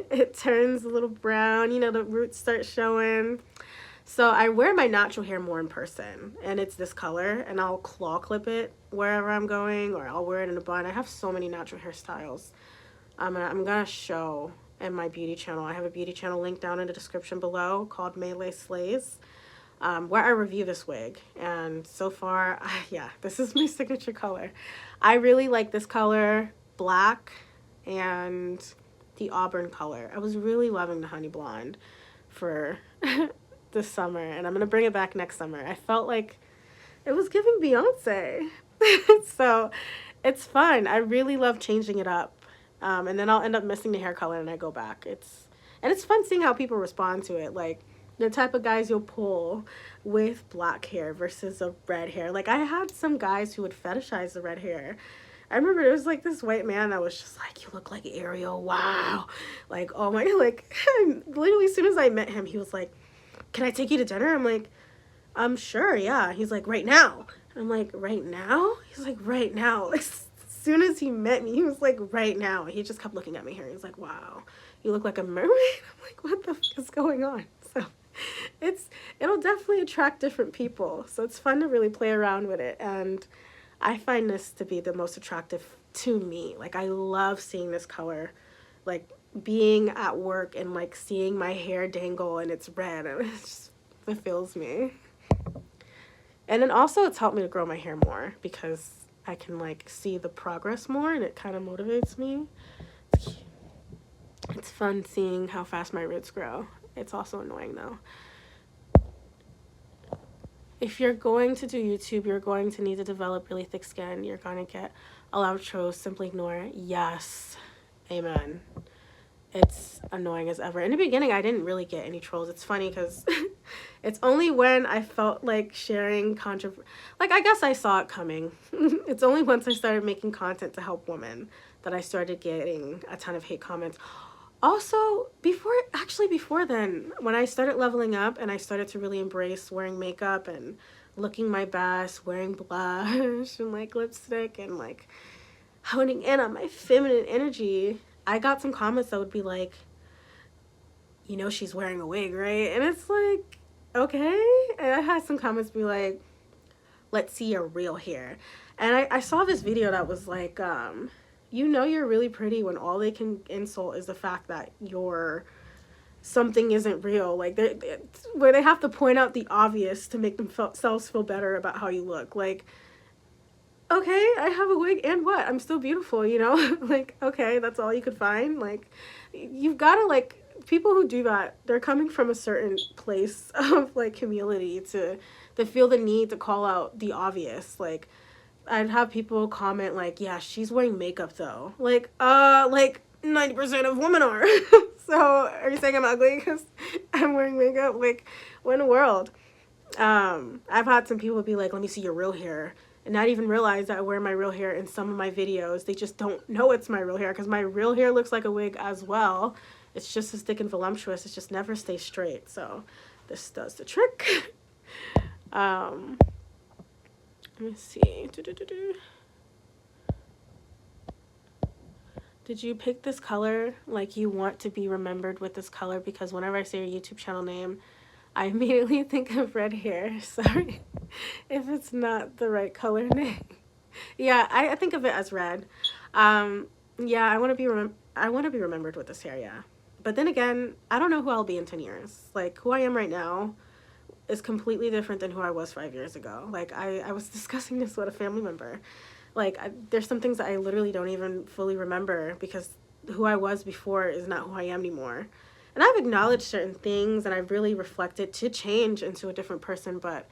it turns a little brown. You know, the roots start showing. So I wear my natural hair more in person, and it's this color, and I'll claw clip it wherever I'm going, or I'll wear it in a bun. I have so many natural hairstyles. I'm gonna show in my beauty channel. I have a beauty channel link down in the description below called Melee Slays. Where I review this wig, and so far, yeah, this is my signature color. I really like this color, black, and the auburn color. I was really loving the honey blonde for this summer, and I'm gonna bring it back next summer. I felt like it was giving Beyonce. So it's fun. I really love changing it up, and then I'll end up missing the hair color and I go back. It's fun seeing how people respond to it, like the type of guys you'll pull with black hair versus a red hair. Like, I had some guys who would fetishize the red hair. I remember there was like this white man that was just like, you look like 𝐟𝐢𝐤, wow. Like, oh my, like, literally as soon as I met him, he was like, can I take you to dinner? I'm like, sure, yeah. He's like, right now. I'm like, right now? He's like, right now. Like, as soon as he met me, he was like, right now. He just kept looking at me here. He was like, wow, you look like a mermaid. I'm like, what the fuck is going on? So it'll definitely attract different people. So it's fun to really play around with it. And I find this to be the most attractive to me. Like, I love seeing this color, like being at work and like seeing my hair dangle and it's red, and it just fulfills me. And then also it's helped me to grow my hair more because I can like see the progress more, and it kind of motivates me. It's fun seeing how fast my roots grow. It's also annoying though. If you're going to do YouTube, you're going to need to develop really thick skin. You're going to get a lot of trolls. Simply ignore. Yes. Amen. It's annoying as ever. In the beginning, I didn't really get any trolls. It's funny because it's only when I felt like sharing like, I guess I saw it coming. It's only once I started making content to help women that I started getting a ton of hate comments. Also, before then, when I started leveling up and I started to really embrace wearing makeup and looking my best, wearing blush and like lipstick and like honing in on my feminine energy, I got some comments that would be like, you know, she's wearing a wig, right? And it's like, okay. And I had some comments be like, let's see your real hair. And I saw this video that was like, you know you're really pretty when all they can insult is the fact that something isn't real. Like, where they have to point out the obvious to make themselves feel better about how you look. Like, okay, I have a wig and what? I'm still beautiful, you know? Like, okay, that's all you could find? Like, you've got to, like, people who do that, they're coming from a certain place of, like, humility to feel the need to call out the obvious. Like, I'd have people comment like, yeah, she's wearing makeup though. Like 90% of women are. So are you saying I'm ugly because I'm wearing makeup? Like, what in the world? I've had some people be like, let me see your real hair. and not even realize that I wear my real hair in some of my videos. They just don't know it's my real hair because my real hair looks like a wig as well. It's just as thick and voluptuous. It just never stays straight. So this does the trick. Let me see. Did you pick this color like you want to be remembered with this color? Because whenever I say your YouTube channel name, I immediately think of red hair. Sorry if it's not the right color name. Yeah, I think of it as red. Yeah, I want to be remembered with this hair, yeah. But then again, I don't know who I'll be in 10 years. Like, who I am right now is completely different than who I was 5 years ago. Like, I was discussing this with a family member. Like, there's some things that I literally don't even fully remember because who I was before is not who I am anymore. And I've acknowledged certain things and I've really reflected to change into a different person. But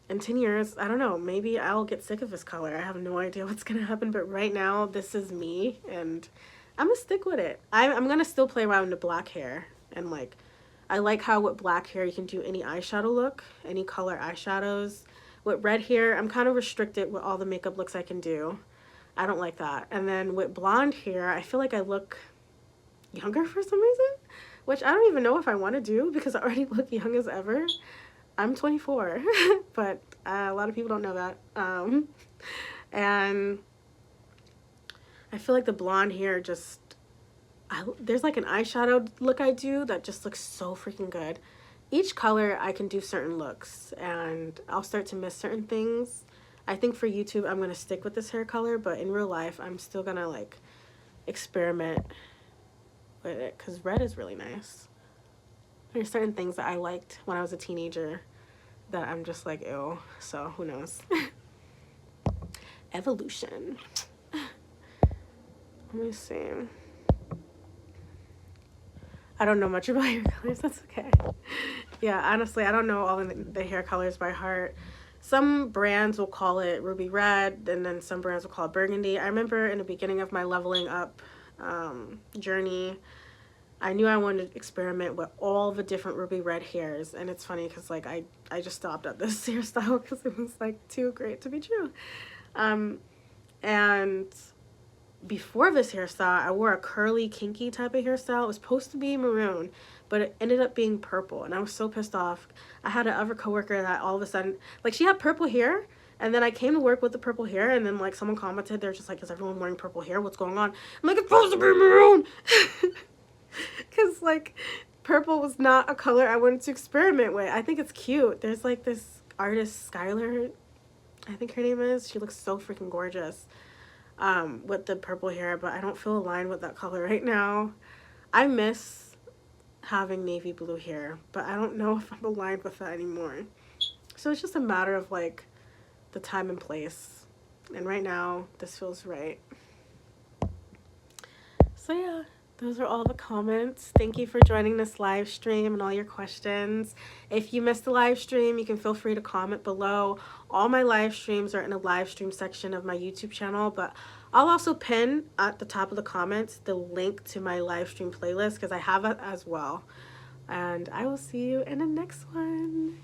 in 10 years, I don't know, maybe I'll get sick of this color. I have no idea what's going to happen. But right now, this is me and I'm going to stick with it. I'm going to still play around with black hair. And, like, I like how with black hair you can do any eyeshadow look, any color eyeshadows. With red hair, I'm kind of restricted with all the makeup looks I can do. I don't like that. And then with blonde hair, I feel like I look younger for some reason, which I don't even know if I want to do because I already look young as ever. I'm 24, but a lot of people don't know that. And I feel like the blonde hair just, there's like an eyeshadow look I do that just looks so freaking good. Each color I can do certain looks and I'll start to miss certain things. I think for YouTube I'm going to stick with this hair color, but in real life I'm still going to like experiment with it because red is really nice. There's certain things that I liked when I was a teenager that I'm just like, ew, so who knows. Evolution. Let me see. I don't know much about hair colors. That's okay. Yeah, honestly, I don't know all the hair colors by heart. Some brands will call it ruby red, and then some brands will call it burgundy. I remember in the beginning of my leveling up journey, I knew I wanted to experiment with all the different ruby red hairs. And it's funny because, like, I just stopped at this hairstyle because it was, like, too great to be true. And before this hairstyle, I wore a curly, kinky type of hairstyle. It was supposed to be maroon, but it ended up being purple, and I was so pissed off. I had another coworker that all of a sudden, like, she had purple hair, and then I came to work with the purple hair, and then, like, someone commented, they're just like, is everyone wearing purple hair? What's going on? I'm like, it's supposed to be maroon! Because, like, purple was not a color I wanted to experiment with. I think it's cute. There's, like, this artist, Skylar, I think her name is. She looks so freaking gorgeous. With the purple hair, but I don't feel aligned with that color right now. I miss having navy blue hair, but I don't know if I'm aligned with that anymore. So it's just a matter of like the time and place. And right now, this feels right. So yeah, those are all the comments. Thank you for joining this live stream and all your questions. If you missed the live stream, you can feel free to comment below. All my live streams are in a live stream section of my YouTube channel, but I'll also pin at the top of the comments the link to my live stream playlist because I have it as well. And I will see you in the next one.